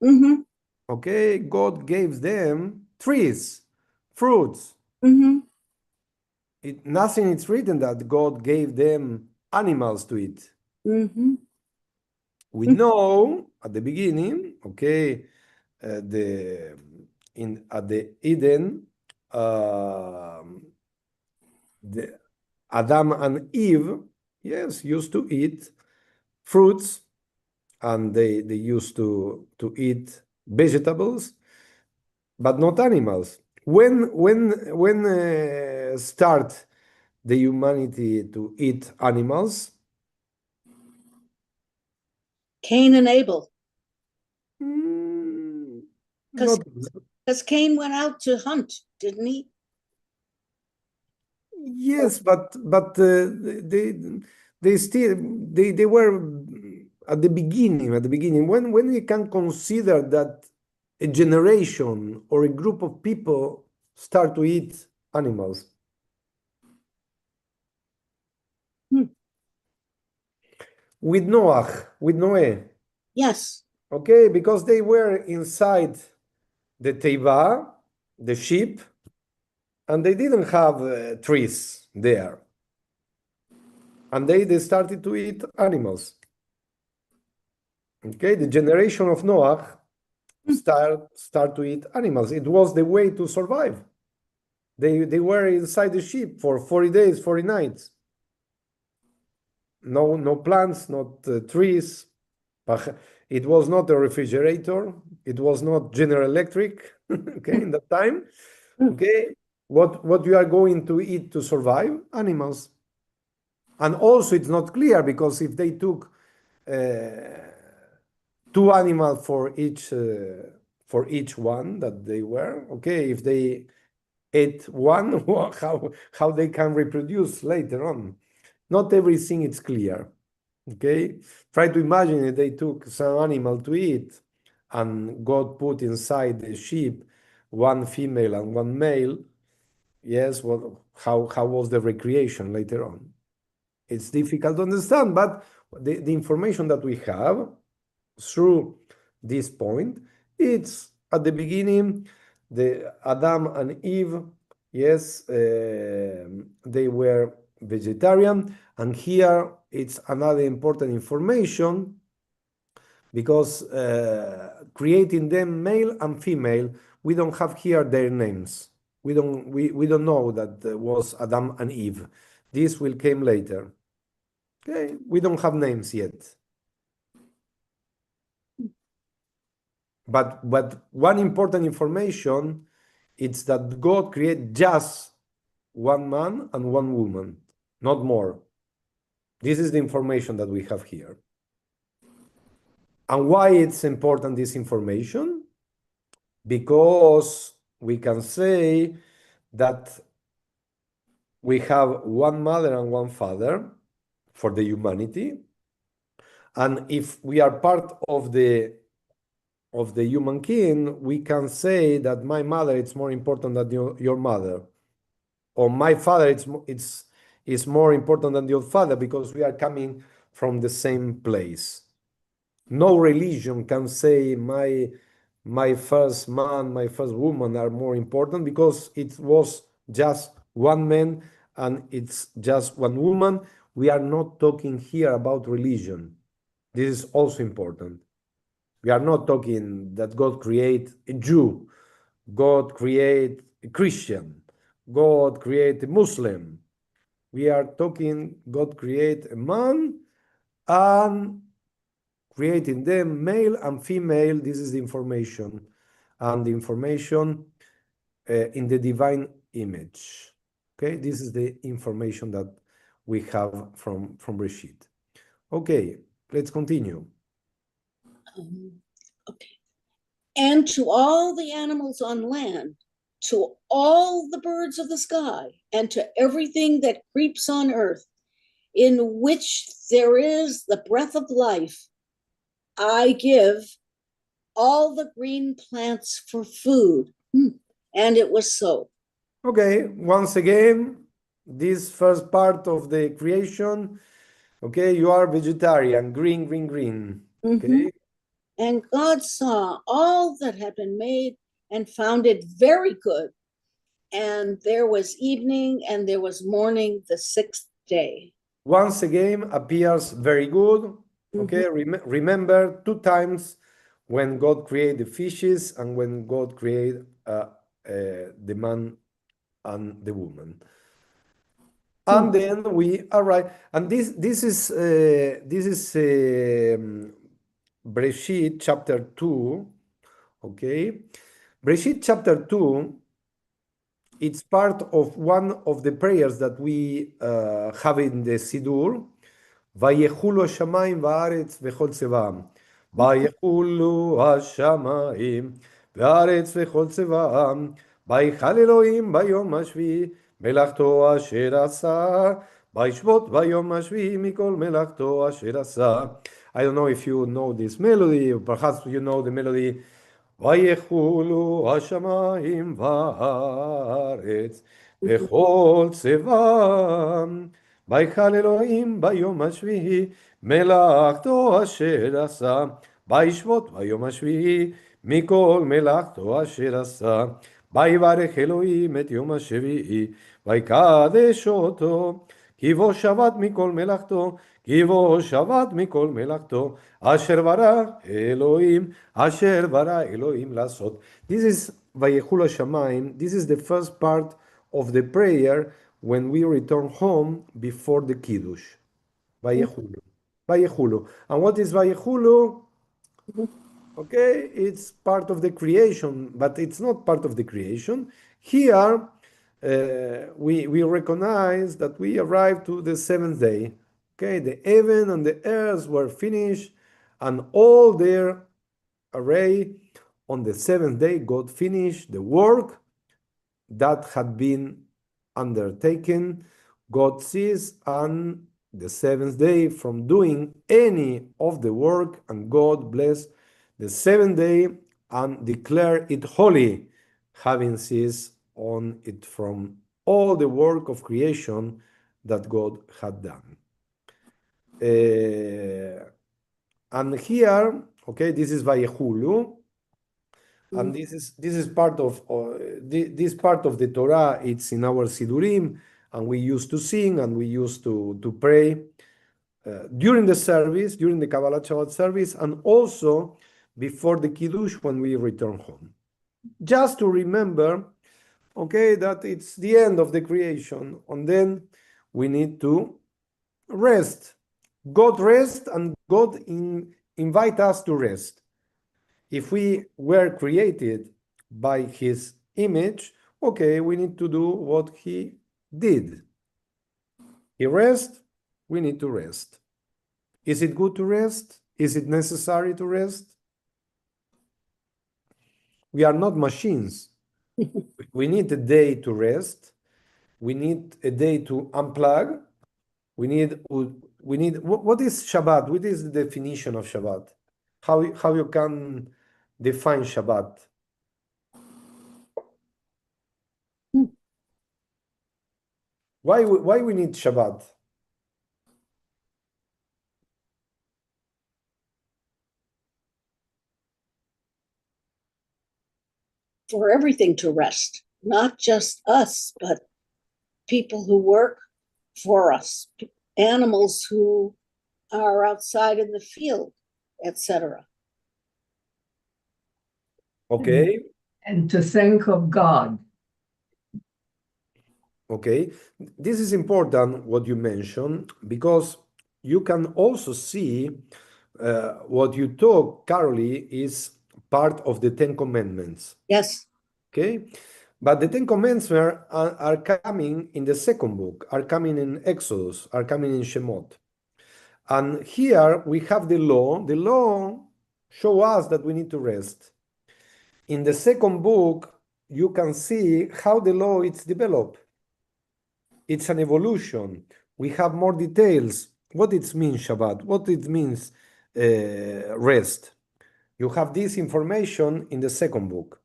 mm-hmm. Okay, God gave them trees, fruits. Mm-hmm. Nothing is written that God gave them animals to eat. Mm-hmm. We know at the beginning, okay, at the Eden, the Adam and Eve, yes, used to eat fruits, and they used to eat vegetables, but not animals. When start the humanity to eat animals? Cain and Abel. Not Because Cain went out to hunt, didn't he? yes, but they still they were at the beginning when we can consider that a generation or a group of people start to eat animals. with Noah, with Noé. Yes. Okay, because they were inside the teiva, the ship, and they didn't have trees there. And they started to eat animals. Okay, the generation of Noah start to eat animals. It was the way to survive. They were inside the ship for 40 days, 40 nights. No plants, not trees. It was not a refrigerator. It was not General Electric. Okay, in that time. Okay, what you are going to eat to survive? Animals. And also, it's not clear because if they took two animals for each one that they were, okay, if they ate one, how they can reproduce later on. Not everything is clear. Okay, try to imagine if they took some animal to eat and God put inside the sheep one female and one male. Yes, well, how was the recreation later on? It's difficult to understand, but the information that we have through this point, it's at the beginning, the Adam and Eve, yes, they were vegetarian, and here it's another important information because creating them male and female, we don't have here their names. We don't know that was Adam and Eve. This will come later. Okay, we don't have names yet. But one important information is that God created just one man and one woman, not more. This is the information that we have here. And why it's important, this information? Because we can say that we have one mother and one father for the humanity. And if we are part of the human kin, we can say that my mother is more important than your mother, or my father is more important than your father because we are coming from the same place. No religion can say my first man, my first woman are more important because it was just one man and it's just one woman. We are not talking here about religion. This is also important. We are not talking that God create a Jew, God create a Christian, God create a Muslim. We are talking God create a man and creating them male and female. This is the information, and the information in the divine image. Okay, this is the information that we have from Bereshit. Okay, let's continue. Okay. And to all the animals on land, to all the birds of the sky, and to everything that creeps on earth, in which there is the breath of life, I give all the green plants for food. And it was so. Okay, once again, this first part of the creation, okay, you are vegetarian, green, green, green. Okay, And God saw all that had been made and found it very good. And there was evening and there was morning the sixth day. once again appears very good. Okay, remember two times when God created the fishes and when God created the man and the woman. And then we arrive, and this is Bereshit chapter 2. Okay, Bereshit chapter 2, it's part of one of the prayers that we have in the Siddur. ויחולו השמיים והארץ וכל צבאם. ויחולו השמיים והארץ וכל צבאם. ויחל אלוהים ביום השביעי מלאכתו אשר עשה. וישבות ביום השביעי מכל מלאכתו אשר עשה. I don't know if you know this melody, or perhaps you know the melody. ויחולו השמיים והארץ וכל צבאם. ויחל אלוהים ביום השביעי מלאכתו אשר עשה. וישבות ביום השביעי מכל מלאכתו אשר עשה. ויברך אלוהים את יום השביעי ויקדש אותו. כי בו שבת מכל מלאכתו, כי בו שבת מכל מלאכתו, אשר ברא אלוהים, אשר ברא אלוהים לעשות. This is ויחול השמיים. This is the first part of the prayer when we return home before the Kiddush. Vayechulu. Vayechulu. And what is Vayechulu? Okay, it's part of the creation, but it's not part of the creation. Here, we recognize that we arrived to the seventh day. Okay, the heaven and the earth were finished, and all their array on the seventh day, God finished the work that had been undertaken. God ceased on the seventh day from doing any of the work, and God blessed the seventh day and declared it holy, having ceased on it from all the work of creation that God had done. And here, okay, this is Vayechulu, and this is part of this part of the Torah. It's in our Sidurim, and we used to sing and we used to pray during the service, during the Kabbalah Shabbat service, and also before the Kiddush when we return home. Just to remember, okay, that it's the end of the creation, and then we need to rest. God rest, and God invite us to rest. If we were created by his image, okay, we need to do what he did. He rest, we need to rest. Is it good to rest? Is it necessary to rest? We are not machines. We need a day to rest. We need a day to unplug. We need what is Shabbat? What is the definition of Shabbat? How you can define Shabbat? Why we need Shabbat? For everything to rest, not just us, but people who work for us, animals who are outside in the field, etc. Okay. And to think of God. Okay. This is important what you mentioned, because you can also see what you talk, Carolee, is part of the Ten Commandments. Yes. Okay. But the Ten Commandments are coming in the second book, are coming in Exodus, are coming in Shemot. And here we have the law. The law shows us that we need to rest. In the second book, you can see how the law is developed. It's an evolution. We have more details. What it means Shabbat, what it means rest. You have this information in the second book.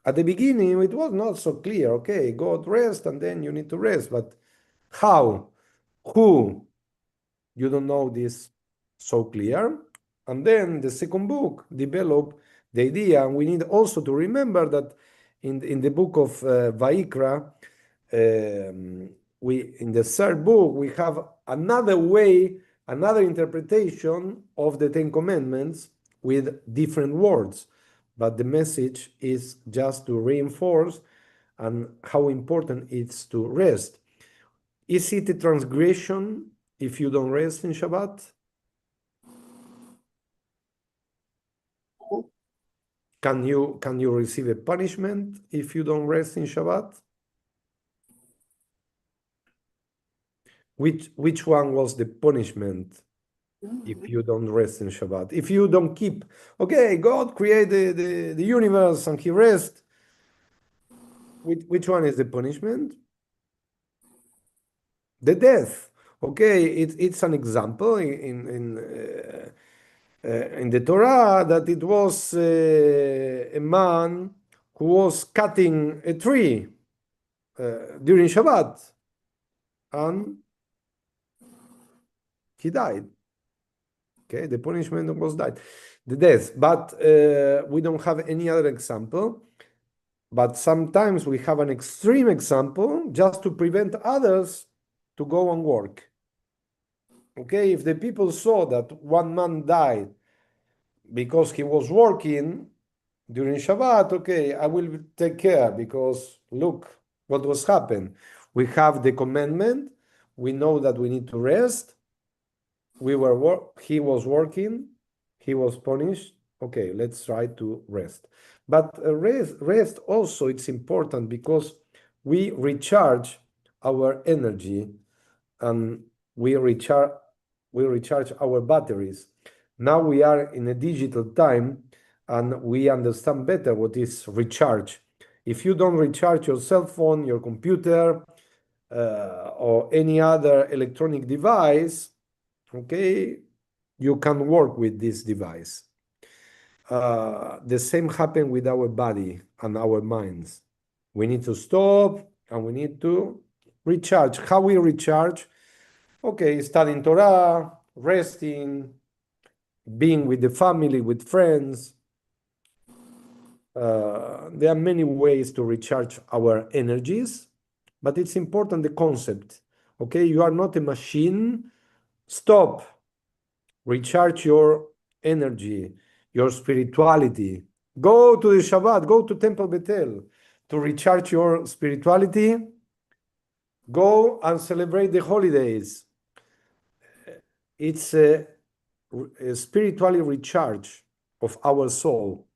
At the beginning, it was not so clear. Okay, God rest, and then you need to rest. But how? Who? You don't know this so clear. And then the second book developed the idea. And we need also to remember that in the book of Vaikra, in the third book, we have another way, another interpretation of the Ten Commandments with different words. But the message is just to reinforce and how important it's to rest. Is it a transgression if you don't rest in Shabbat? Can you receive a punishment if you don't rest in Shabbat? Which one was the punishment if you don't rest in Shabbat? If you don't keep, okay, God created the universe and he rests. Which one is the punishment? The death. Okay, it's an example in the Torah that it was a man who was cutting a tree during Shabbat, and he died. Okay, the punishment was died, the death. But we don't have any other example. But sometimes we have an extreme example just to prevent others to go and work. Okay, if the people saw that one man died because he was working during Shabbat, okay, I will take care because look what was happened. We have the commandment. We know that we need to rest. He was working. He was punished. Okay, let's try to rest. But rest also it's important because we recharge our energy and we recharge our batteries. Now we are in a digital time and we understand better what is recharge. If you don't recharge your cell phone, your computer, or any other electronic device, okay, you can work with this device. The same happen with our body and our minds. We need to stop and we need to recharge. How we recharge? Okay, studying Torah, resting, being with the family, with friends. There are many ways to recharge our energies, but it's important the concept. Okay, you are not a machine. Stop. Recharge your energy, your spirituality. Go to the Shabbat, go to Temple Bethel to recharge your spirituality. Go and celebrate the holidays. It's a spiritually recharge of our soul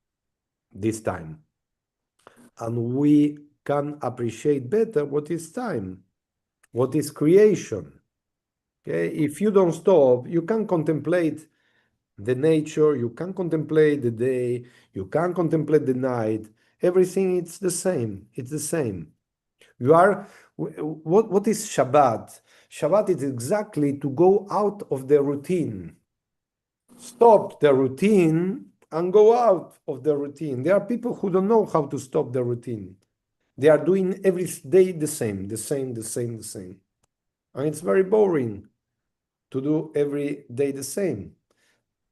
this time. And we can appreciate better what is time, what is creation. Okay? If you don't stop, you can contemplate the nature, you can contemplate the day, you can contemplate the night. Everything it's the same. It's the same. You are what is Shabbat? Shabbat is exactly to go out of the routine. Stop the routine and go out of the routine. There are people who don't know how to stop the routine. They are doing every day the same, the same, the same, the same. And it's very boring to do every day the same.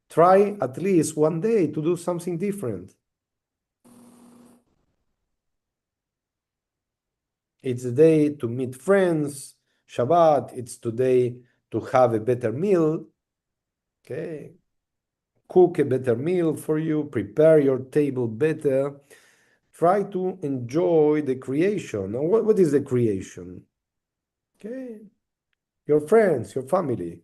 Try at least one day to do something different. It's a day to meet friends. Shabbat, it's today to have a better meal. Okay. Cook a better meal for you, prepare your table better. Try to enjoy the creation. And what is the creation? Okay. Your friends, your family.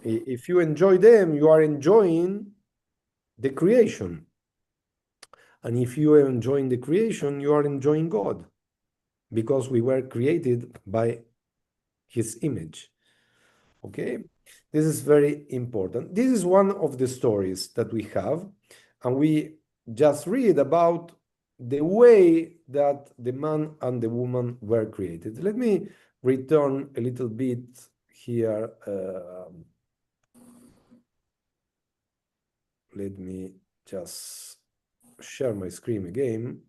If you enjoy them, you are enjoying the creation. And if you are enjoying the creation, you are enjoying God because we were created by His image. Okay, this is very important. This is one of the stories that we have, and we just read about the way that the man and the woman were created. Let me return a little bit here. Let me just share my screen again.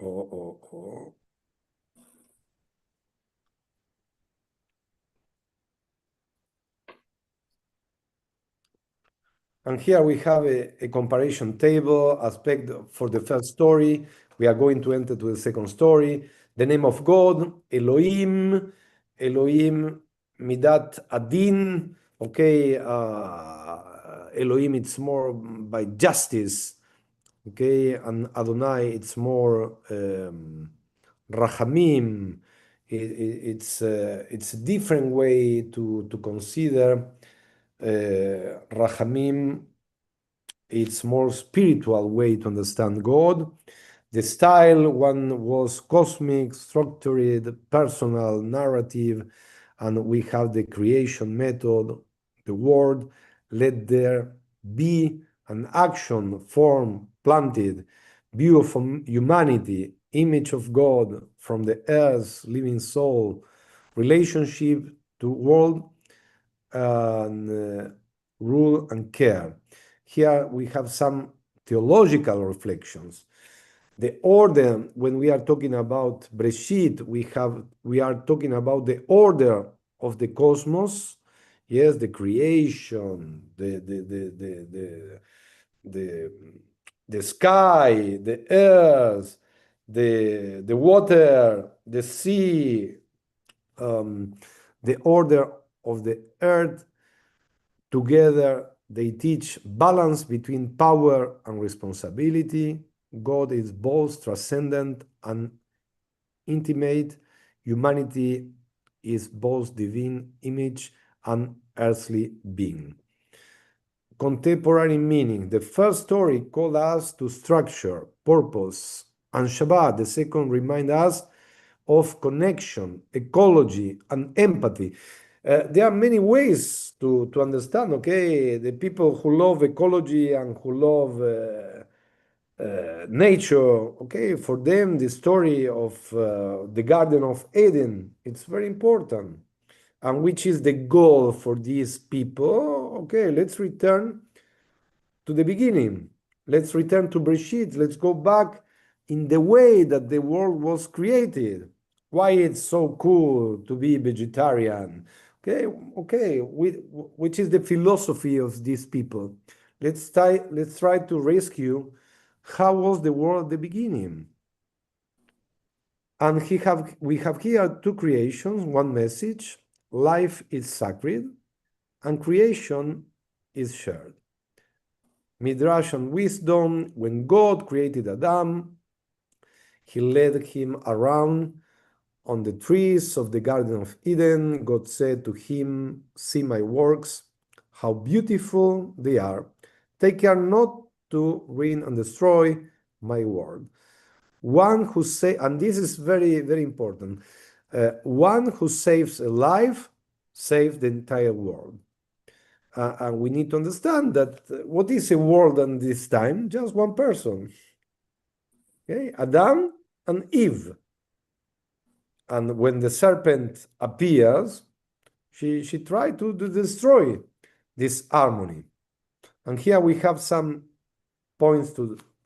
Oh. And here we have a comparison table aspect for the first story. We are going to enter to the second story. The name of God, Elohim, Elohim, Midat Adin. Okay, Elohim, it's more by justice. Okay, and Adonai, it's more Rachamim. It's a different way to consider. Rachamim, it's more spiritual way to understand God. The style, one was cosmic, structured, personal, narrative, and we have the creation method, the word, let there be an action, form, planted, view of humanity, image of God from the earth, living soul, relationship to world, and rule and care. Here we have some theological reflections. The order, when we are talking about Bereshit, we are talking about the order of the cosmos. Yes, the creation, the, the sky, the earth, the water, the sea, the order of the earth. Together, they teach balance between power and responsibility. God is both transcendent and intimate. Humanity is both divine image and earthly being. Contemporary meaning. The first story called us to structure, purpose, and Shabbat. The second reminds us of connection, ecology, and empathy. There are many ways to understand, okay, the people who love ecology and who love nature, okay, for them the story of the Garden of Eden, it's very important. And which is the goal for these people? Okay, let's return to the beginning. Let's return to Bereshit. Let's go back in the way that the world was created. Why it's so cool to be vegetarian? Okay, which is the philosophy of these people? Let's try to rescue how was the world at the beginning. And we have here two creations, one message: life is sacred, and creation is shared. Midrash and wisdom. When God created Adam, he led him around on the trees of the Garden of Eden. God said to him, "See my works, how beautiful they are. Take care not to ruin and destroy my word." One who say, and this is very, very important, one who saves a life saves the entire world. And we need to understand that what is a world in this time? Just one person. Okay, Adam and Eve. And when the serpent appears, she tried to destroy this harmony. And here we have some points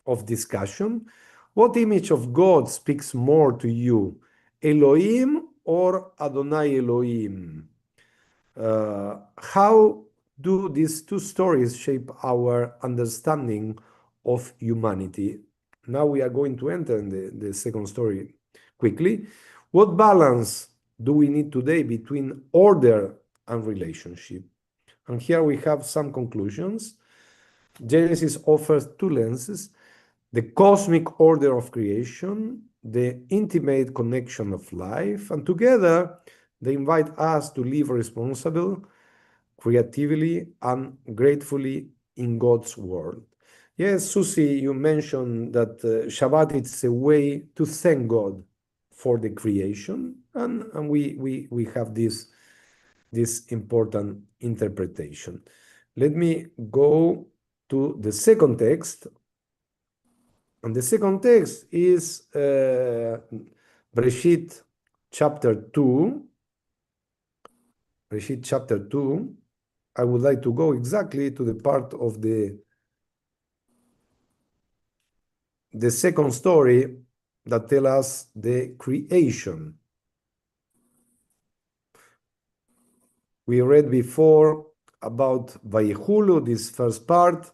of discussion. What image of God speaks more to you, Elohim or Adonai Elohim? How do these two stories shape our understanding of humanity? Now we are going to enter in the second story quickly. What balance do we need today between order and relationship? And here we have some conclusions. Genesis offers two lenses: the cosmic order of creation, the intimate connection of life, and together they invite us to live responsible, creatively, and gratefully in God's world. Yes, Susie, you mentioned that Shabbat is a way to thank God for the creation, and we have this important interpretation. Let me go to the second text. And the second text is Bereshit chapter 2. Bereshit chapter 2. I would like to go exactly to the part of the second story that tells us the creation. We read before about Vayichulu, this first part.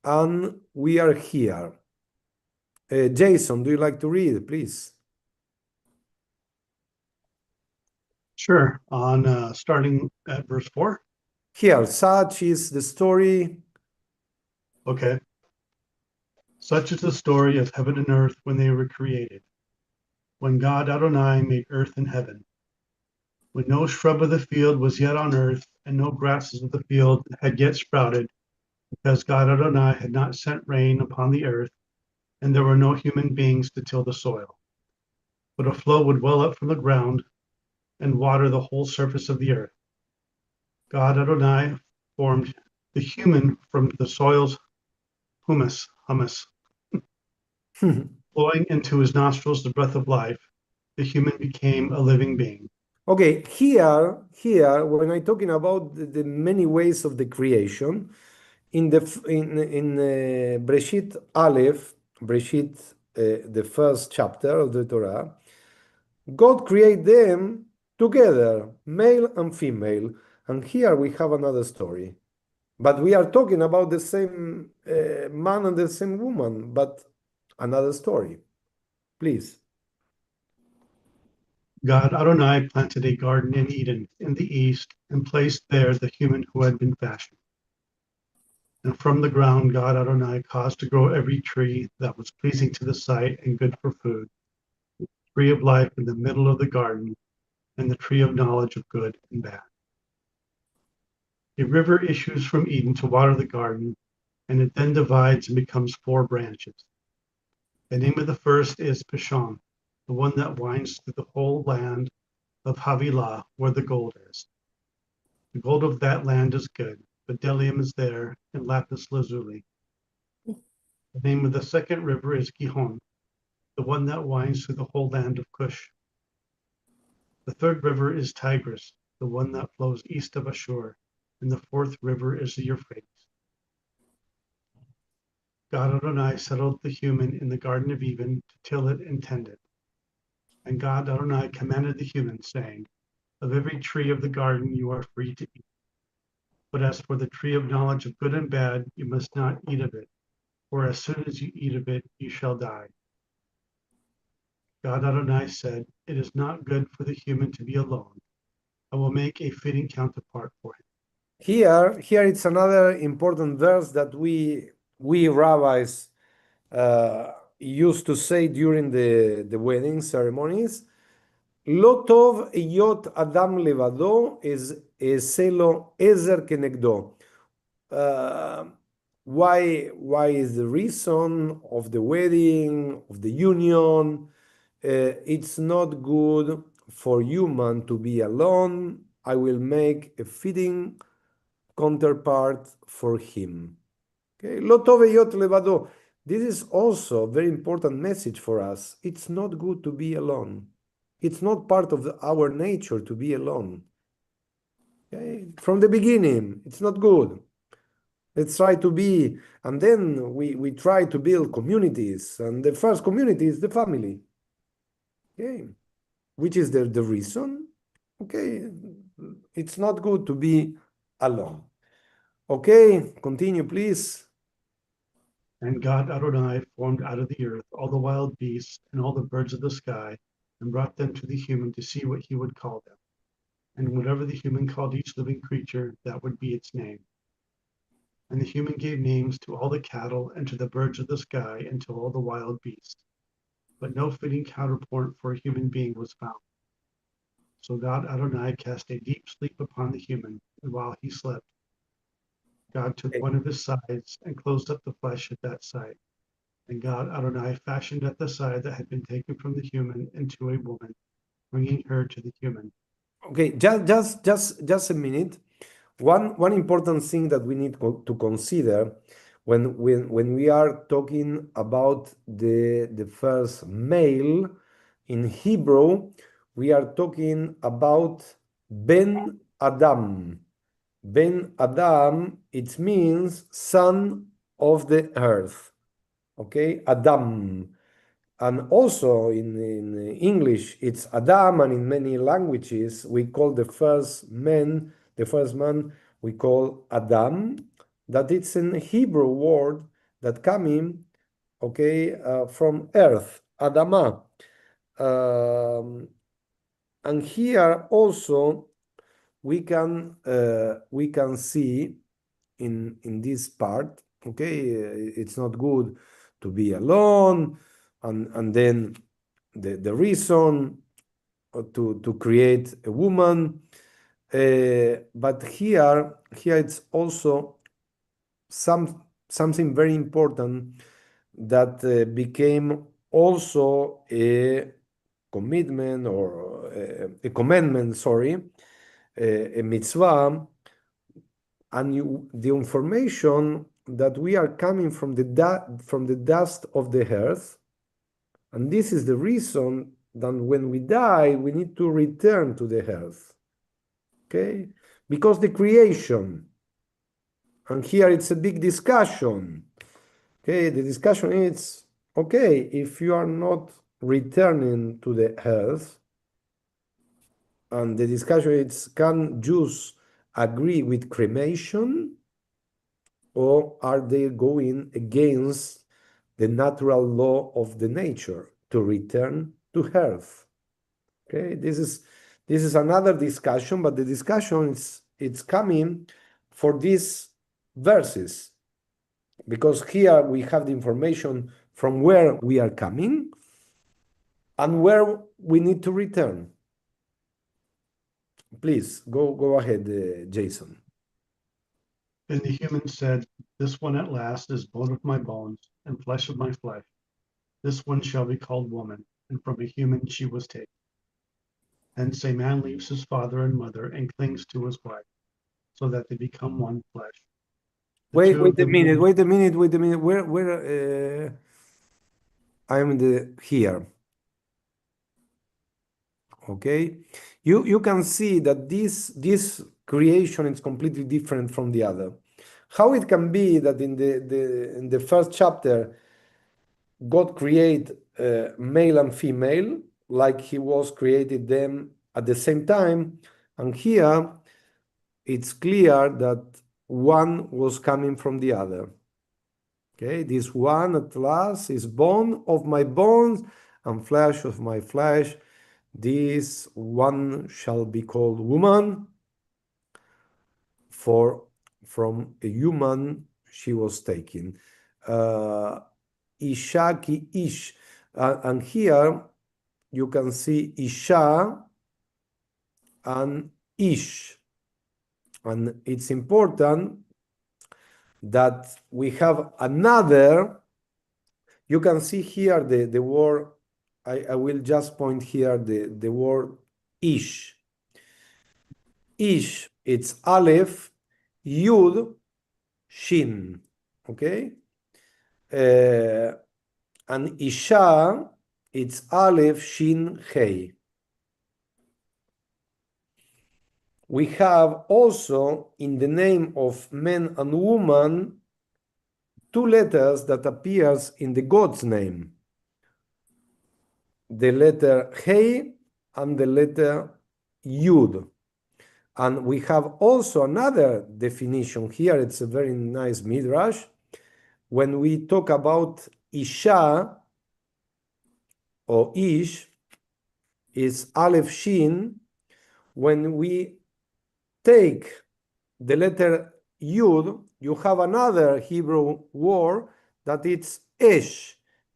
And we are here. Jason, do you like to read, please? Sure. On starting at verse 4. Here, such is the story. Okay. Such is the story of heaven and earth when they were created. When God Adonai made earth and heaven. When no shrub of the field was yet on earth, and no grasses of the field had yet sprouted, because God Adonai had not sent rain upon the earth, and there were no human beings to till the soil. But a flow would well up from the ground and water the whole surface of the earth. God Adonai formed the human from the soil's humus, blowing into his nostrils the breath of life. The human became a living being. Okay, here, when I'm talking about the many ways of the creation, in Bereshit Aleph, Bereshit, the first chapter of the Torah, God created them together, male and female. And here we have another story. But we are talking about the same man and the same woman, but another story. Please. God Adonai planted a garden in Eden in the east and placed there the human who had been fashioned. And from the ground God Adonai caused to grow every tree that was pleasing to the sight and good for food, the tree of life in the middle of the garden, and the tree of knowledge of good and bad. A river issues from Eden to water the garden, and it then divides and becomes 4 branches. The name of the first is Pishon, the one that winds through the whole land of Havilah, where the gold is. The gold of that land is good, bdellium is there, and lapis lazuli. The name of the second river is Gihon, the one that winds through the whole land of Cush. The third river is Tigris, the one that flows east of Ashur, and the fourth river is the Euphrates. God Adonai settled the human in the Garden of Eden to till it and tend it. And God Adonai commanded the human, saying, of every tree of the garden you are free to eat. But as for the tree of knowledge of good and bad, you must not eat of it, for as soon as you eat of it, you shall die. God Adonai said, it is not good for the human to be alone. I will make a fitting counterpart for him. Here it's another important verse that we rabbis used to say during the wedding ceremonies. Lo tov eiyot adam levado eעשה לו עזר כנגדו. Why is the reason of the wedding, of the union? It's not good for human to be alone. I will make a fitting counterpart for him. Okay, lo tov eiyot levado. This is also a very important message for us. It's not good to be alone. It's not part of our nature to be alone. Okay? From the beginning, it's not good. Let's try to be, and then we try to build communities, and the first community is the family. Okay, which is the reason. Okay, it's not good to be alone. Okay, continue, please. And God Adonai formed out of the earth all the wild beasts and all the birds of the sky, and brought them to the human to see what he would call them. And whatever the human called each living creature, that would be its name. And the human gave names to all the cattle, and to the birds of the sky, and to all the wild beasts. But no fitting counterpart for a human being was found. So God Adonai cast a deep sleep upon the human, and while he slept, God took one of his sides and closed up the flesh at that side. And God Adonai fashioned at the side that had been taken from the human into a woman, bringing her to the human. Okay, just a minute. One important thing that we need to consider when we are talking about the first male in Hebrew, we are talking about Ben Adam. Ben Adam, it means son of the earth. Okay, Adam. And also in English, it's Adam, and in many languages, we call the first man, we call Adam. That it's a Hebrew word that coming, okay, from earth, Adama. And here also we can see in this part, okay, it's not good to be alone, and then the reason to create a woman, but here it's also something very important that became also a commitment or a commandment, sorry, a mitzvah, and the information that we are coming from the dust of the earth, and this is the reason that when we die, we need to return to the earth. Okay? Because the creation And here it's a big discussion. Okay, the discussion is, okay, if you are not returning to the earth, and the discussion is, can Jews agree with cremation, or are they going against the natural law of the nature to return to earth? Okay, this is another discussion, but the discussion is it's coming for these verses, because here we have the information from where we are coming and where we need to return. Please go ahead, Jason. And the human said, This one at last is bone of my bones and flesh of my flesh. This one shall be called woman, and from a human she was taken. Hence a man leaves his father and mother and clings to his wife, so that they become one flesh. The Wait, two wait of a them minute, will- wait a minute, wait a minute. Where I'm here. Okay, you can see that this creation is completely different from the other. How it can be that in the first chapter God create male and female like he was created them at the same time, and here it's clear that one was coming from the other. Okay, this one at last is bone of my bones and flesh of my flesh. This one shall be called woman, for from a human she was taken. Isha ki ish. And here you can see Isha and Ish. And it's important that we have another. You can see here the word, I will just point here the word Ish. Ish, it's Aleph, Yud, Shin. Okay? And Isha, it's Aleph, Shin, Hey. We have also in the name of man and woman two letters that appears in the God's name. The letter Hey and the letter Yud. And we have also another definition here. It's a very nice midrash. When we talk about Isha or Ish, is Aleph Shin. When we take the letter Yud, you have another Hebrew word that it's Esh.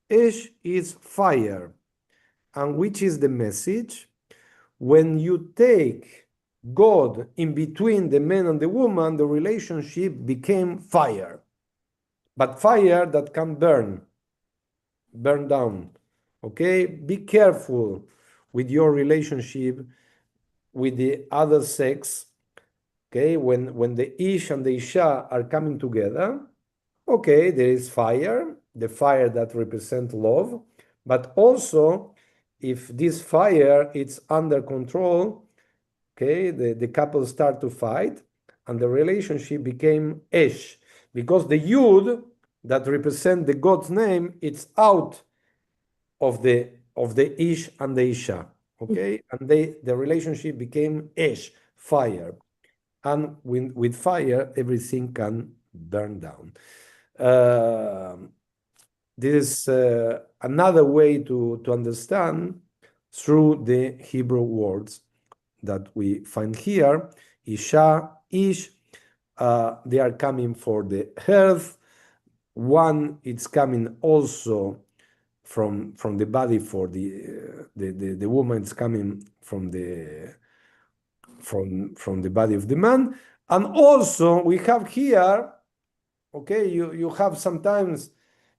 Esh is fire. And which is the message? When you take God in between the man and the woman, the relationship became fire. But fire that can burn down. Okay? Be careful with your relationship with the other sex. Okay? When the Ish and the Isha are coming together, okay, there is fire, the fire that represents love, but also if this fire is under control, okay, the couple start to fight and the relationship became Esh, because the Yud that represent the God's name, it's out of the Ish and the Isha, okay, and the relationship became Esh, fire, and with fire everything can burn down. This is another way to understand through the Hebrew words that we find here. Isha, Ish, they are coming for the earth. One, it's coming also from the body for the woman. It's coming from the body of the man. And also we have here, okay, you have sometimes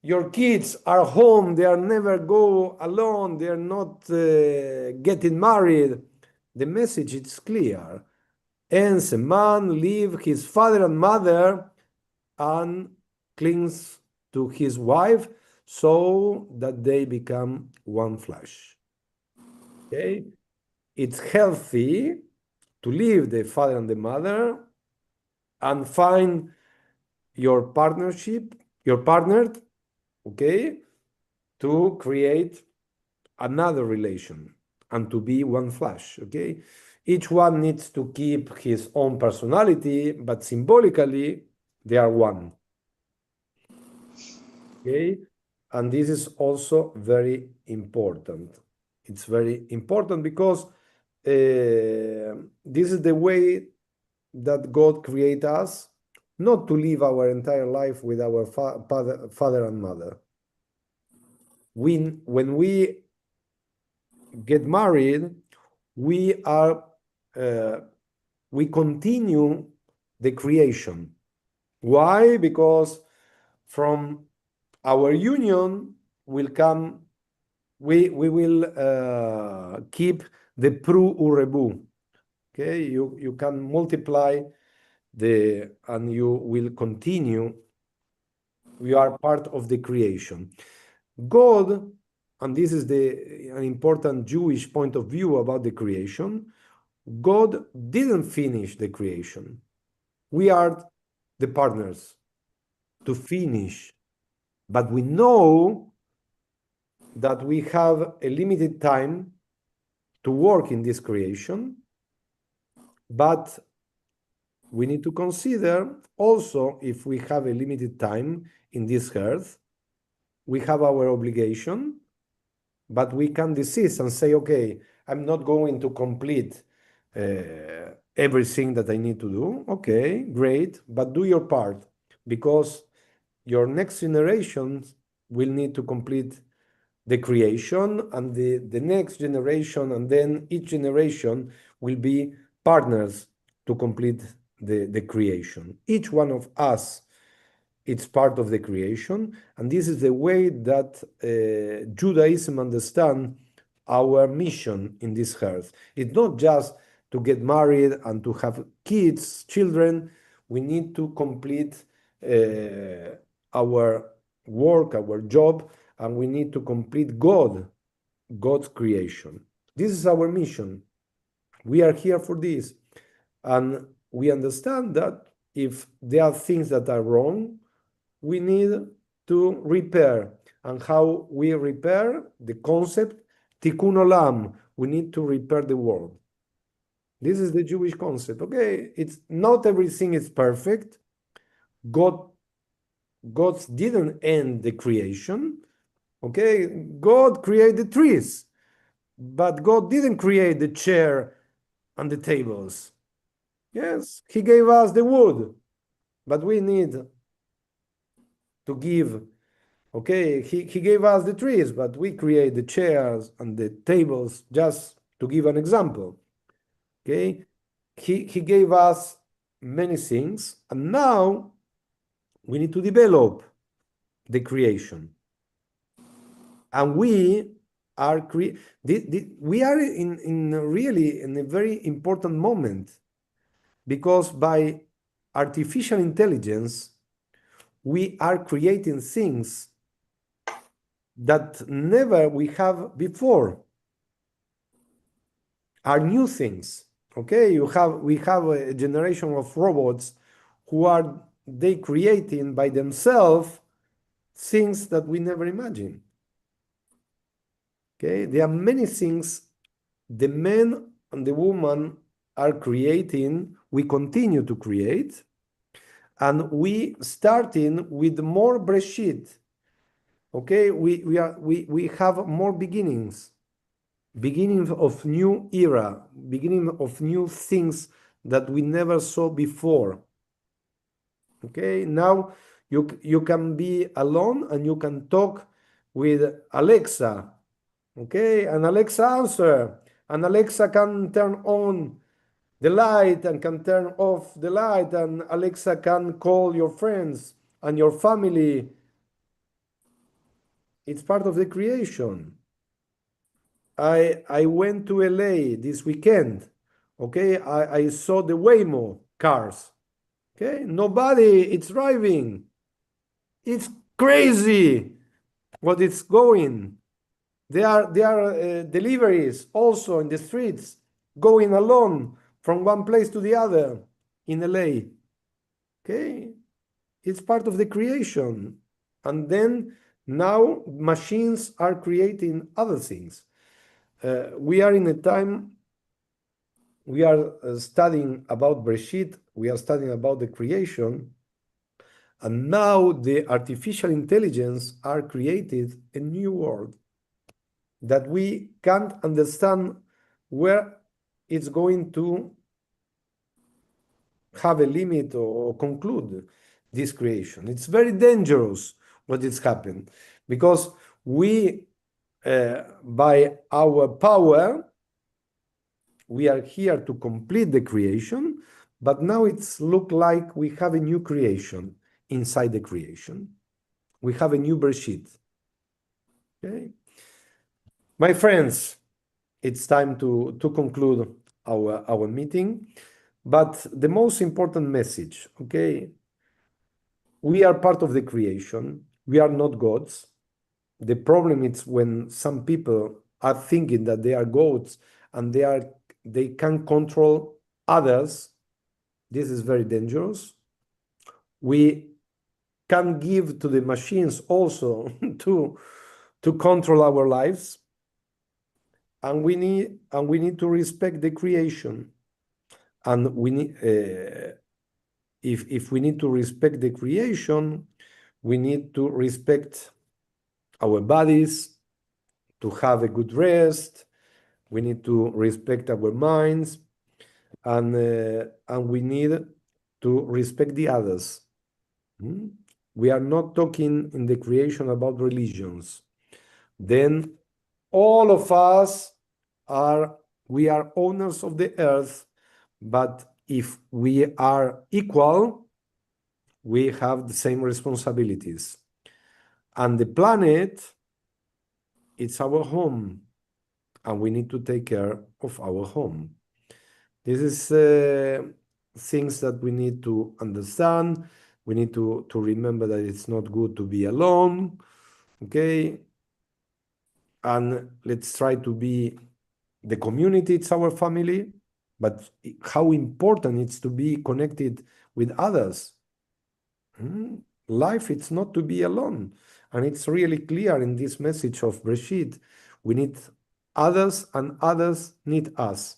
your kids are home, they are never go alone, they are not getting married. The message is clear. Hence, a man leave his father and mother and clings to his wife so that they become one flesh. Okay? It's healthy to leave the father and the mother and find your partnership, your partner, okay, to create another relation and to be one flesh, okay? Each one needs to keep his own personality, but symbolically, they are one, okay? And this is also very important. It's very important because this is the way that God create us, not to live our entire life with our father and mother. When we get married, we are we continue the creation. Why? Because from our union will come, we will keep the pru urebu. Okay, you can multiply and you will continue. We are part of the creation. God, and this is an important Jewish point of view about the creation, God didn't finish the creation. We are the partners to finish, but we know that we have a limited time to work in this creation, but we need to consider also, if we have a limited time in this earth, we have our obligation, but we can desist and say, okay, I'm not going to complete everything that I need to do. Okay, great, but do your part, because your next generations will need to complete the creation, and the next generation, and then each generation will be partners to complete the creation. Each one of us, it's part of the creation, and this is the way that Judaism understands our mission in this earth. It's not just to get married and to have kids, children. We need to complete our work, our job, and we need to complete God's creation. This is our mission. We are here for this. And we understand that if there are things that are wrong, we need to repair. And how we repair? The concept, tikkun olam. We need to repair the world. This is the Jewish concept. Okay, it's not everything is perfect. God didn't end the creation. Okay, God created trees, but God didn't create the chair and the tables. Yes, He gave us the wood, but we need to give. Okay, he gave us the trees, but we create the chairs and the tables, just to give an example. Okay, he gave us many things, and now we need to develop the creation. And we are we are in really in a very important moment, because by artificial intelligence we are creating things that never we have before, are new things. Okay, we have a generation of robots who are they creating by themselves things that we never imagined. Okay, there are many things the man and the woman are creating, we continue to create, and we starting with more Bereshit. Okay, we have more beginnings of new era, beginning of new things that we never saw before. Okay, now you can be alone and you can talk with Alexa. Okay, and Alexa answer, and Alexa can turn on the light and can turn off the light, and Alexa can call your friends and your family. It's part of the creation. I went to LA this weekend. Okay, I saw the Waymo cars. Okay, nobody it's driving. It's crazy what it's going. There are deliveries also in the streets going alone from one place to the other in LA. Okay, It's part of the creation. And then now machines are creating other things. We are in a time, we are studying about Bereshit, we are studying about the creation, and now the artificial intelligence are created a new world that we can't understand where it's going to have a limit or conclude this creation. It's very dangerous what is happening because we, by our power, we are here to complete the creation, but now it's look like we have a new creation inside the creation. We have a new Bereshit. Okay, my friends, it's time to conclude our meeting. But the most important message, okay, we are part of the creation. We are not gods. The problem is when some people are thinking that they are gods and they can control others. This is very dangerous. We can give to the machines also to control our lives, and we need to respect the creation. And we need if we need to respect the creation, we need to respect our bodies, to have a good rest. We need to respect our minds, and we need to respect the others. We are not talking in the creation about religions. Then all of us we are owners of the earth, but if we are equal, we have the same responsibilities. And the planet, it's our home, and we need to take care of our home. This is things that we need to understand. We need to remember that it's not good to be alone, okay? And let's try to be the community, it's our family, but how important it's to be connected with others. Life, it's not to be alone. And it's really clear in this message of Bereshit. We need others and others need us.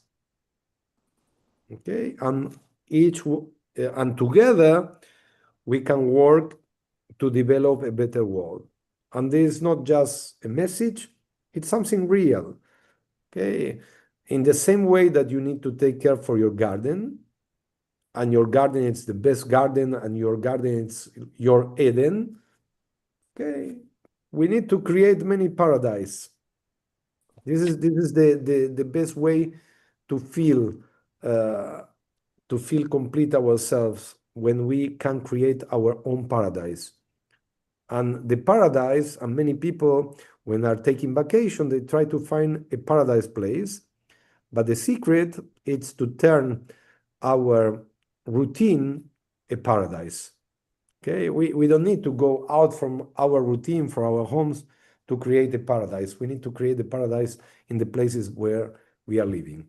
Okay, and and together we can work to develop a better world. And this is not just a message, it's something real. Okay, in the same way that you need to take care for your garden, and your garden is the best garden, and your garden is your Eden. Okay, we need to create many paradise. This is the best way to feel complete ourselves, when we can create our own paradise. And the paradise, and many people, when are taking vacation, they try to find a paradise place. But the secret is to turn our routine a paradise. Okay, we don't need to go out from our routine, from our homes, to create a paradise. We need to create a paradise in the places where we are living.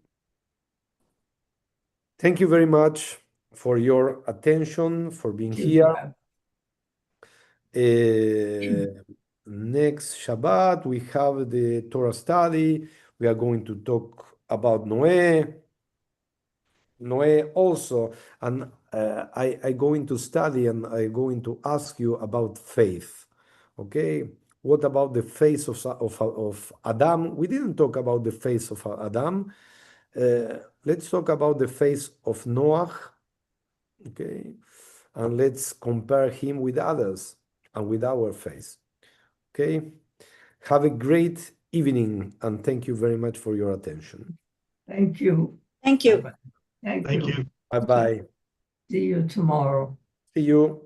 Thank you very much for your attention, for being here. Next Shabbat, we have the Torah study. We are going to talk about Noé also, and I going to study, and I going to ask you about faith. Okay, what about the faith of Adam? We didn't talk about the faith of Adam. Let's talk about the faith of Noah. Okay, and let's compare him with others and with our faith. Okay, have a great evening, and thank you very much for your attention. Thank you. Thank you. Thank Thank you. you. Bye-bye. See you tomorrow. See you.